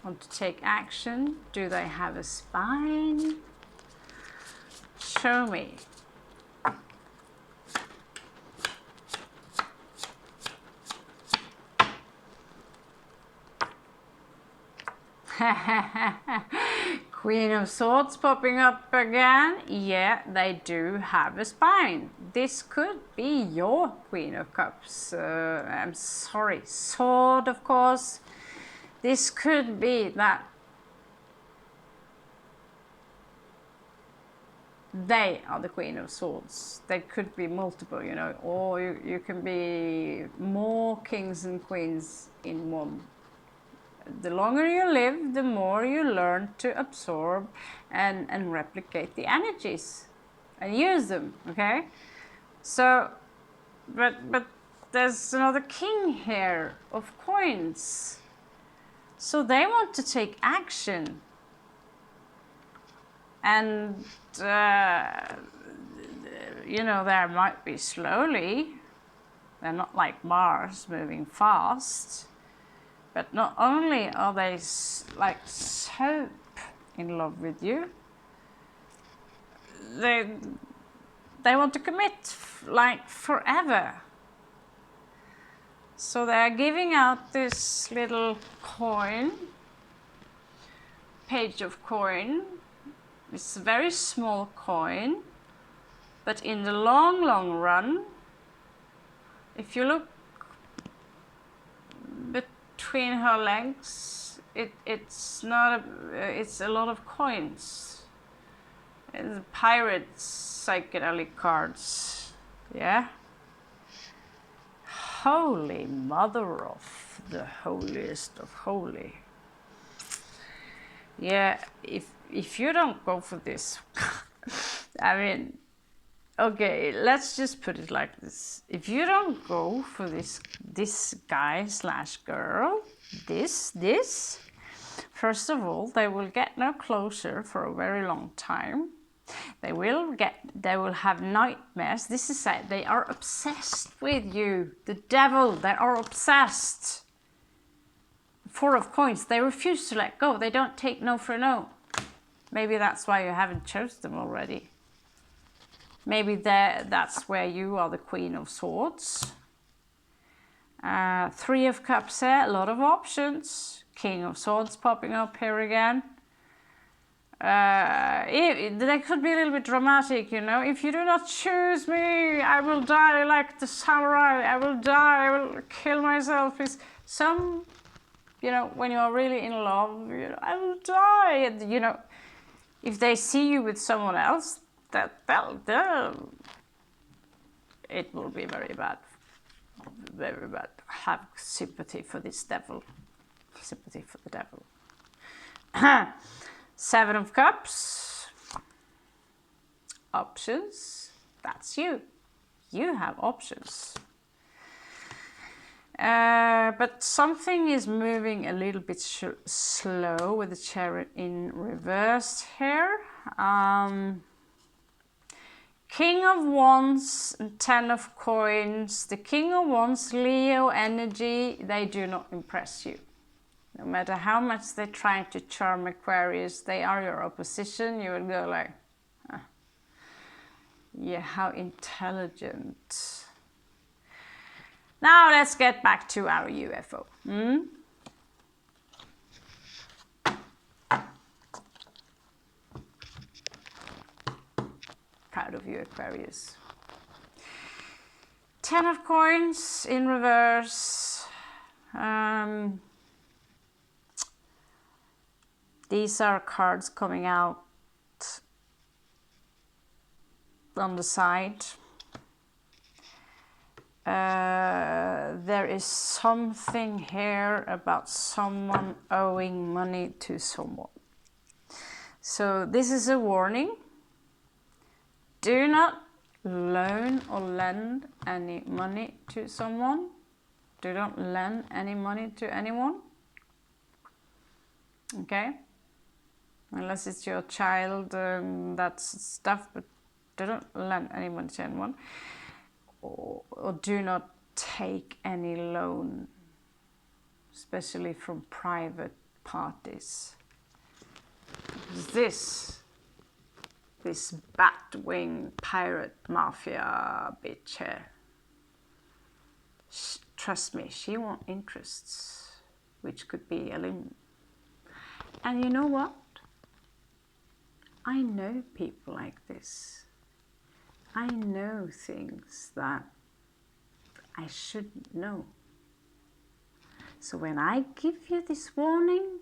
want to take action? Do they have a spine? Show me. Queen of Swords popping up again. Yeah, they do have a spine. This could be your Queen of Cups. I'm sorry, Sword, of course. This could be that they are the Queen of Swords. They could be multiple, you know, or you can be more kings and queens in one. The longer you live, the more you learn to absorb and replicate the energies and use them, okay? So, but there's another king here of coins. So they want to take action. And, you know, there might be slowly. They're not like Mars moving fast. But not only are they like so in love with you, they want to commit like forever. So they're giving out this little coin, page of coin. It's a very small coin, but in the long run, if you look between her legs. It's not it's a lot of coins. It's pirate psychedelic cards. Yeah. Holy Mother of the holiest of holy. Yeah, if you don't go for this, I mean, okay, let's just put it like this. If you don't go for this guy slash girl, this, first of all, they will get no closure for a very long time. They will have nightmares. This is it. They are obsessed with you. The devil, they are obsessed. Four of coins, they refuse to let go. They don't take no for no. Maybe that's why you haven't chosen them already. Maybe that's where you are the Queen of Swords. Three of Cups here, a lot of options. King of Swords popping up here again. They could be a little bit dramatic, you know. If you do not choose me, I will die like the samurai. I will die. I will kill myself. It's some, you know, when you are really in love, you know, I will die. And, you know, if they see you with someone else, it will be very bad. Very bad. Have sympathy for this devil. Sympathy for the devil. Seven of Cups. Options. That's you. You have options. But something is moving a little bit slow with the Chariot in reverse here. King of Wands and Ten of Coins. The King of Wands, Leo energy, they do not impress you. No matter how much they're trying to charm Aquarius, they are your opposition. You will go like, yeah, how intelligent. Now let's get back to our UFO. Proud of you, Aquarius. Ten of Coins in reverse. These are cards coming out on the side. There is something here about someone owing money to someone. So this is a warning. Do not loan or lend any money to someone. Do not lend any money to anyone. Okay? Unless it's your child, that's stuff, but do not lend any money to anyone. Or do not take any loan, especially from private parties. This bat-wing pirate mafia bitch here, trust me, she wants interests, which could be a limb. And you know what? I know people like this. I know things that I shouldn't know. So when I give you this warning,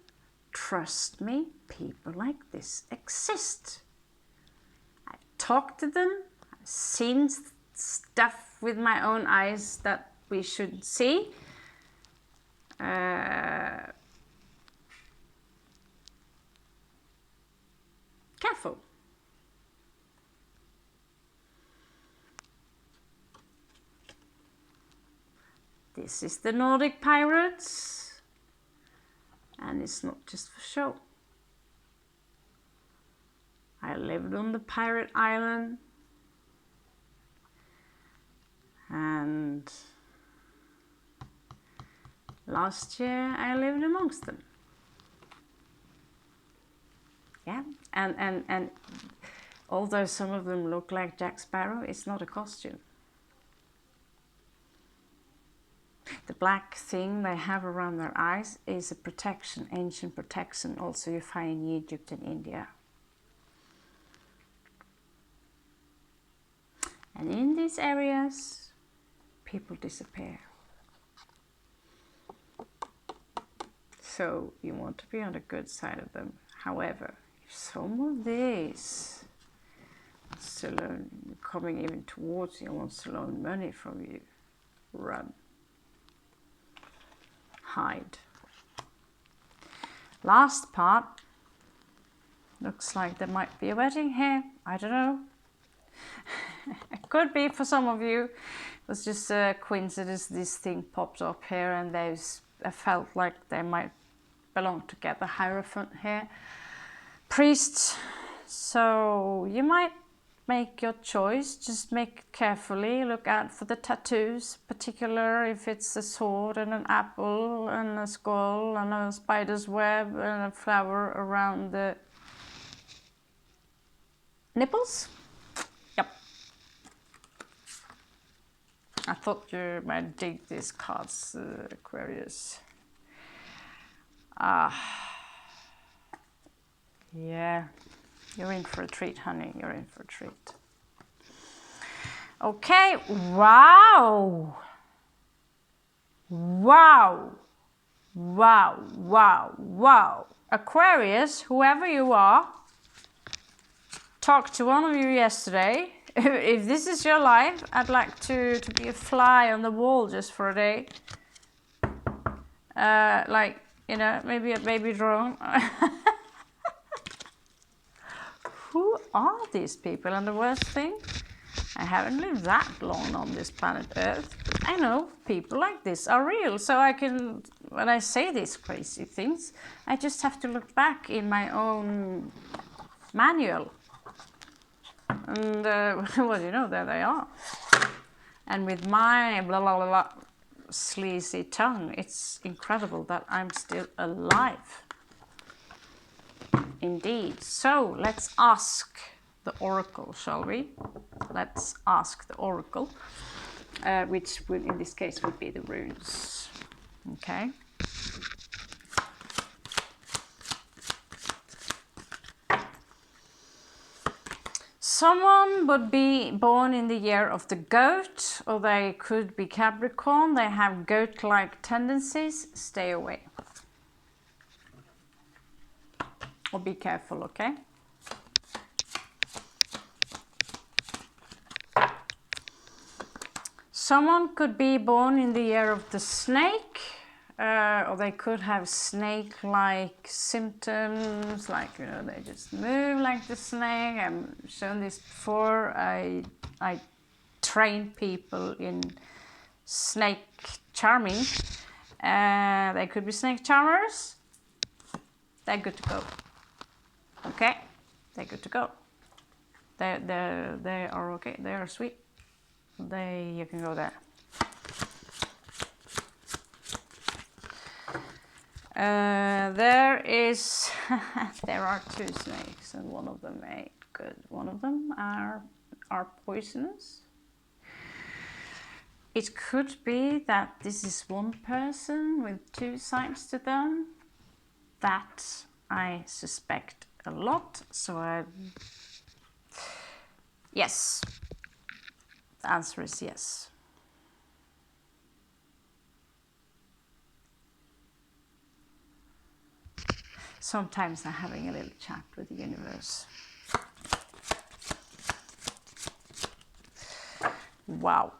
trust me, people like this exist. I've talked to them, I've seen stuff with my own eyes that we should see. Careful. This is the Nordic pirates, and it's not just for show. I lived on the pirate island, and last year I lived amongst them. Yeah, and although some of them look like Jack Sparrow, it's not a costume. The black thing they have around their eyes is a protection, ancient protection, also you find in Egypt and India. And in these areas, people disappear. So you want to be on the good side of them. However, if some of these coming even towards you wants to loan money from you, run. Hide. Last part. Looks like there might be a wedding here. I don't know. It could be for some of you. It was just a coincidence this thing popped up here, and I felt like they might belong together. Hierophant here. Priests. So you might make your choice. Just make it carefully. Look out for the tattoos, particular if it's a sword and an apple and a skull and a spider's web and a flower around the nipples. Yep. I thought you might dig these cards, Aquarius. Yeah, you're in for a treat, honey. You're in for a treat. Okay, wow. Wow. Wow, wow, wow. Aquarius, whoever you are, talked to one of you yesterday. If this is your life, I'd like to be a fly on the wall just for a day. Like, you know, maybe a baby drone. Who are these people? And the worst thing, I haven't lived that long on this planet Earth. I know people like this are real, so I can, when I say these crazy things, I just have to look back in my own manual. And, well, you know, there they are. And with my blah, blah, blah, blah, sleazy tongue, it's incredible that I'm still alive. Indeed. So let's ask the oracle, shall we? Let's ask the oracle, which would, in this case, would be the runes. Okay. Someone would be born in the year of the goat, or they could be Capricorn. They have goat-like tendencies. Stay away. Or be careful, okay? Someone could be born in the year of the snake, or they could have snake-like symptoms, like, you know, they just move like the snake. I've shown this before. I train people in snake charming. They could be snake charmers. They're good to go. Okay, they're good to go. They are okay. They are sweet. You can go there. There are two snakes, and one of them ain't good. One of them are poisonous. It could be that this is one person with two sides to them. That I suspect a lot. So yes. The answer is yes. Sometimes I'm having a little chat with the universe. Wow.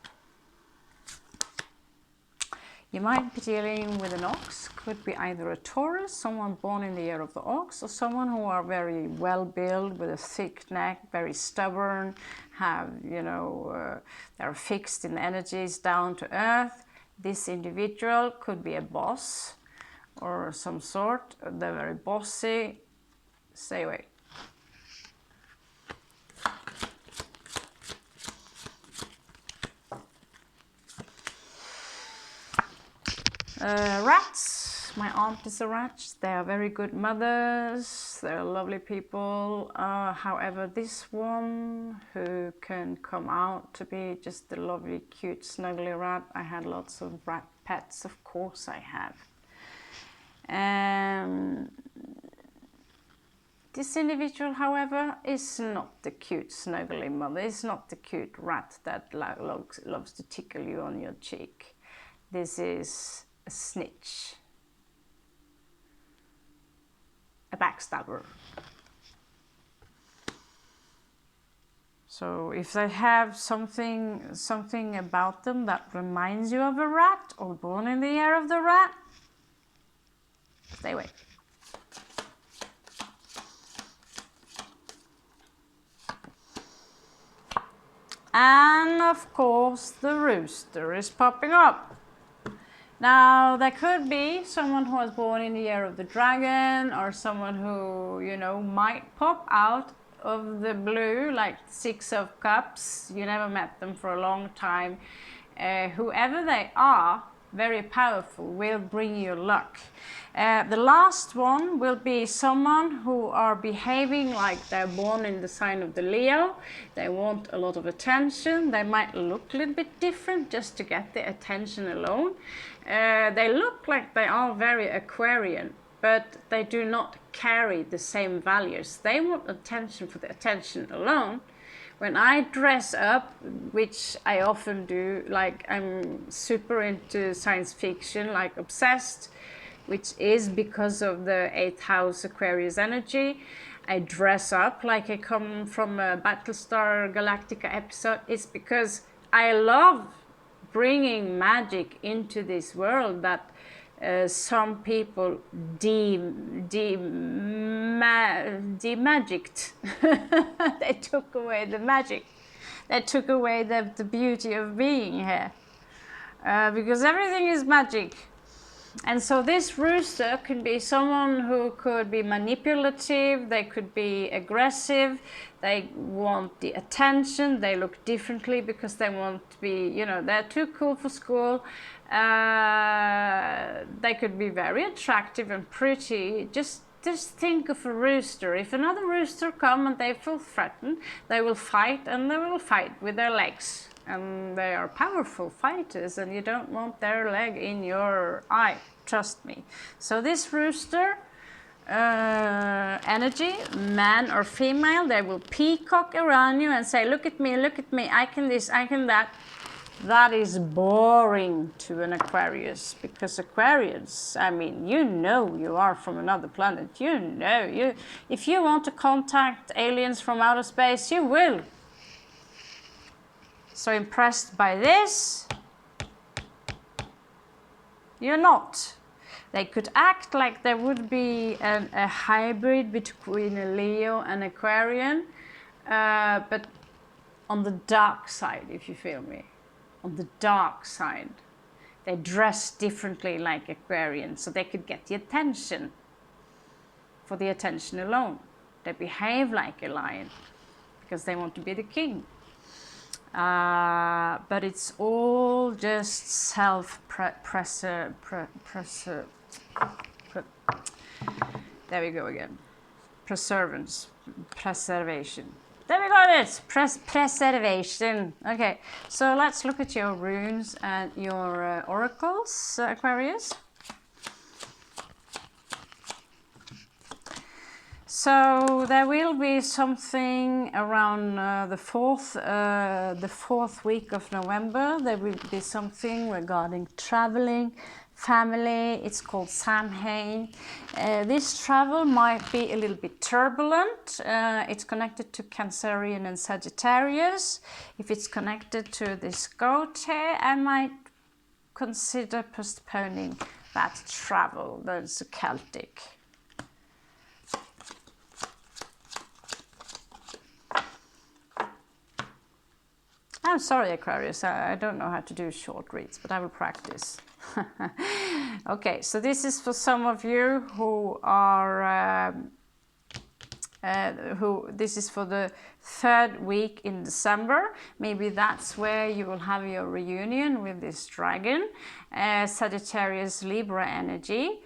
You might be dealing with an ox. Could be either a Taurus, someone born in the year of the ox, or someone who are very well built with a thick neck, very stubborn, have, you know, they're fixed in energies, down to earth. This individual could be a boss or some sort. They're very bossy. Stay away. Rats. My aunt is a rat. They are very good mothers. They're lovely people. However, this one who can come out to be just a lovely, cute, snuggly rat. I had lots of rat pets. Of course I have. This individual, however, is not the cute, snuggly mother. It's not the cute rat that loves to tickle you on your cheek. This is a snitch. backstabber. So if they have something about them that reminds you of a rat, or born in the year of the rat, stay away. And of course the rooster is popping up. Now there could be someone who was born in the year of the dragon, or someone who, you know, might pop out of the blue, like 6 of Cups. You never met them for a long time. Whoever they are, very powerful, will bring you luck. The last one will be someone who are behaving like they're born in the sign of the Leo. They want a lot of attention. They might look a little bit different just to get the attention alone. They look like they are very Aquarian, but they do not carry the same values. They want attention for the attention alone. When I dress up, which I often do, like I'm super into science fiction, like obsessed, which is because of the 8th house Aquarius energy. I dress up like I come from a Battlestar Galactica episode. It's because I love bringing magic into this world that some people demagicked. They took away the magic. They took away the beauty of being here. Because everything is magic. And so this rooster can be someone who could be manipulative, they could be aggressive, they want the attention, they look differently because they want to be, you know, they're too cool for school. They could be very attractive and pretty. Just think of a rooster. If another rooster come and they feel threatened, they will fight, and they will fight with their legs. And they are powerful fighters, and you don't want their leg in your eye, trust me. So this rooster energy, man or female, they will peacock around you and say, look at me, I can this, I can that. That is boring to an Aquarius, because Aquarians, I mean, you know you are from another planet. You know, if you want to contact aliens from outer space, you will. So impressed by this, you're not. They could act like there would be a hybrid between a Leo and Aquarian, but on the dark side, if you feel me. On the dark side. They dress differently like Aquarians, so they could get the attention for the attention alone. They behave like a lion because they want to be the king. But it's all just there we go again. Preservation. There we got it. Preservation. Okay, so let's look at your runes and your oracles, Aquarius. So there will be something around the fourth week of November. There will be something regarding traveling, family. It's called Samhain. This travel might be a little bit turbulent. It's connected to Cancerian and Sagittarius. If it's connected to this goat here, I might consider postponing that travel. That's Celtic. I'm sorry, Aquarius, I don't know how to do short reads, but I will practice. Okay, so this is for some of you who are, this is for the 3rd week in December. Maybe that's where you will have your reunion with this dragon, Sagittarius Libra energy.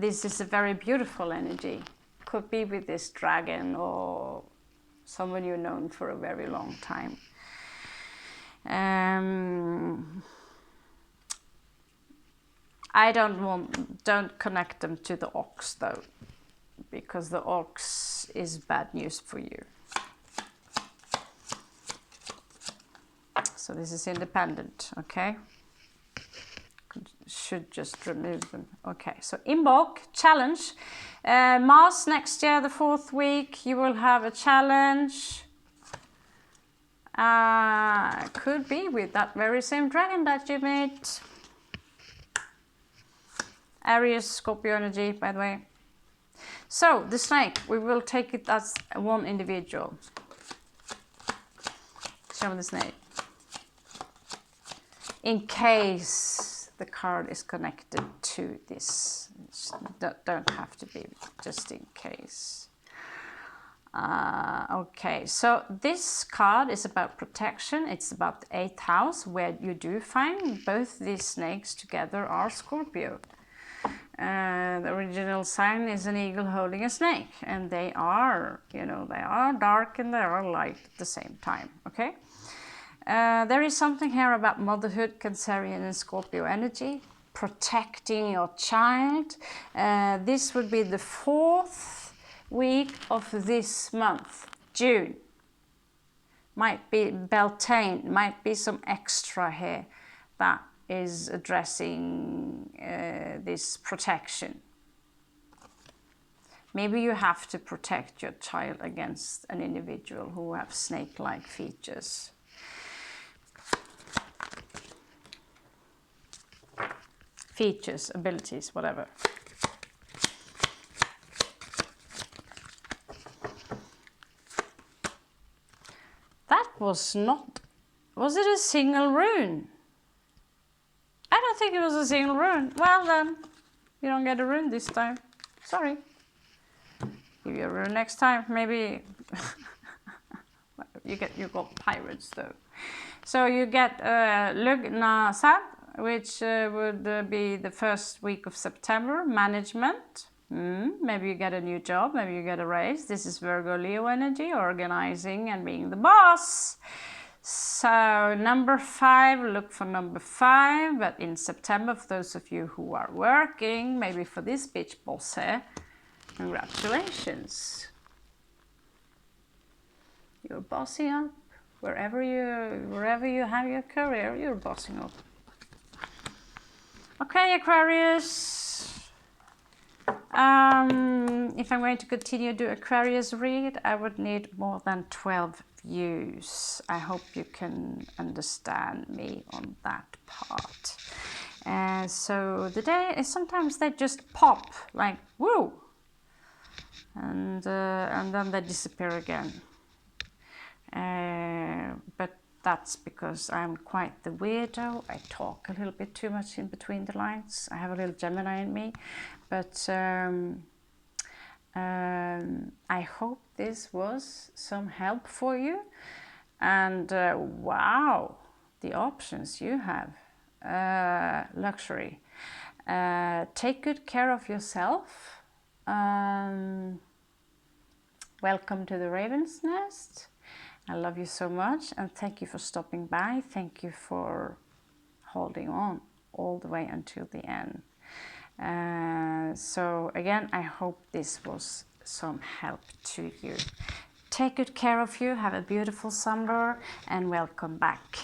This is a very beautiful energy. Could be with this dragon or someone you've known for a very long time. I don't connect them to the ox though, because the ox is bad news for you. So this is independent, okay? Should just remove them. Okay, so Imbolc challenge. Mars next year, the 4th week, you will have a challenge. Could be with that very same dragon that you met. Aries, Scorpio energy, by the way. So, the snake, we will take it as one individual. Show me the snake. In case the card is connected to this. Don't have to be, just in case. Okay, so this card is about protection. It's about the 8th house, where you do find both these snakes together are Scorpio. The original sign is an eagle holding a snake, and they are, you know, they are dark and they are light at the same time, okay? There is something here about motherhood, Cancerian and Scorpio energy, protecting your child. This would be the 4th week of this month, June. Might be Beltane, might be some extra here that is addressing this protection. Maybe you have to protect your child against an individual who have snake-like features. Features, abilities, whatever. That was not... Was it a single rune? I don't think it was a single rune. Well then, you don't get a rune this time. Sorry. Give you a rune next time, maybe. you got pirates though. So you get Lugna Sad, which would be the 1st week of September. Management. Maybe you get a new job, maybe you get a raise. This is Virgo Leo energy, organizing and being the boss. So number 5, look for number 5, but in September, for those of you who are working, maybe for this bitch boss here, congratulations. You're bossing up. Wherever you have your career, you're bossing up. Okay, Aquarius. If I'm going to continue to do Aquarius read, I would need more than 12 views. I hope you can understand me on that part. So the day, sometimes they just pop like woo, and then they disappear again. But that's because I'm quite the weirdo. I talk a little bit too much in between the lines. I have a little Gemini in me, but I hope this was some help for you. And wow, the options you have. Luxury. Take good care of yourself. Welcome to the Raven's Nest. I love you so much, and thank you for stopping by. Thank you for holding on all the way until the end. So again, I hope this was some help to you. Take good care of you. Have a beautiful summer, and welcome back.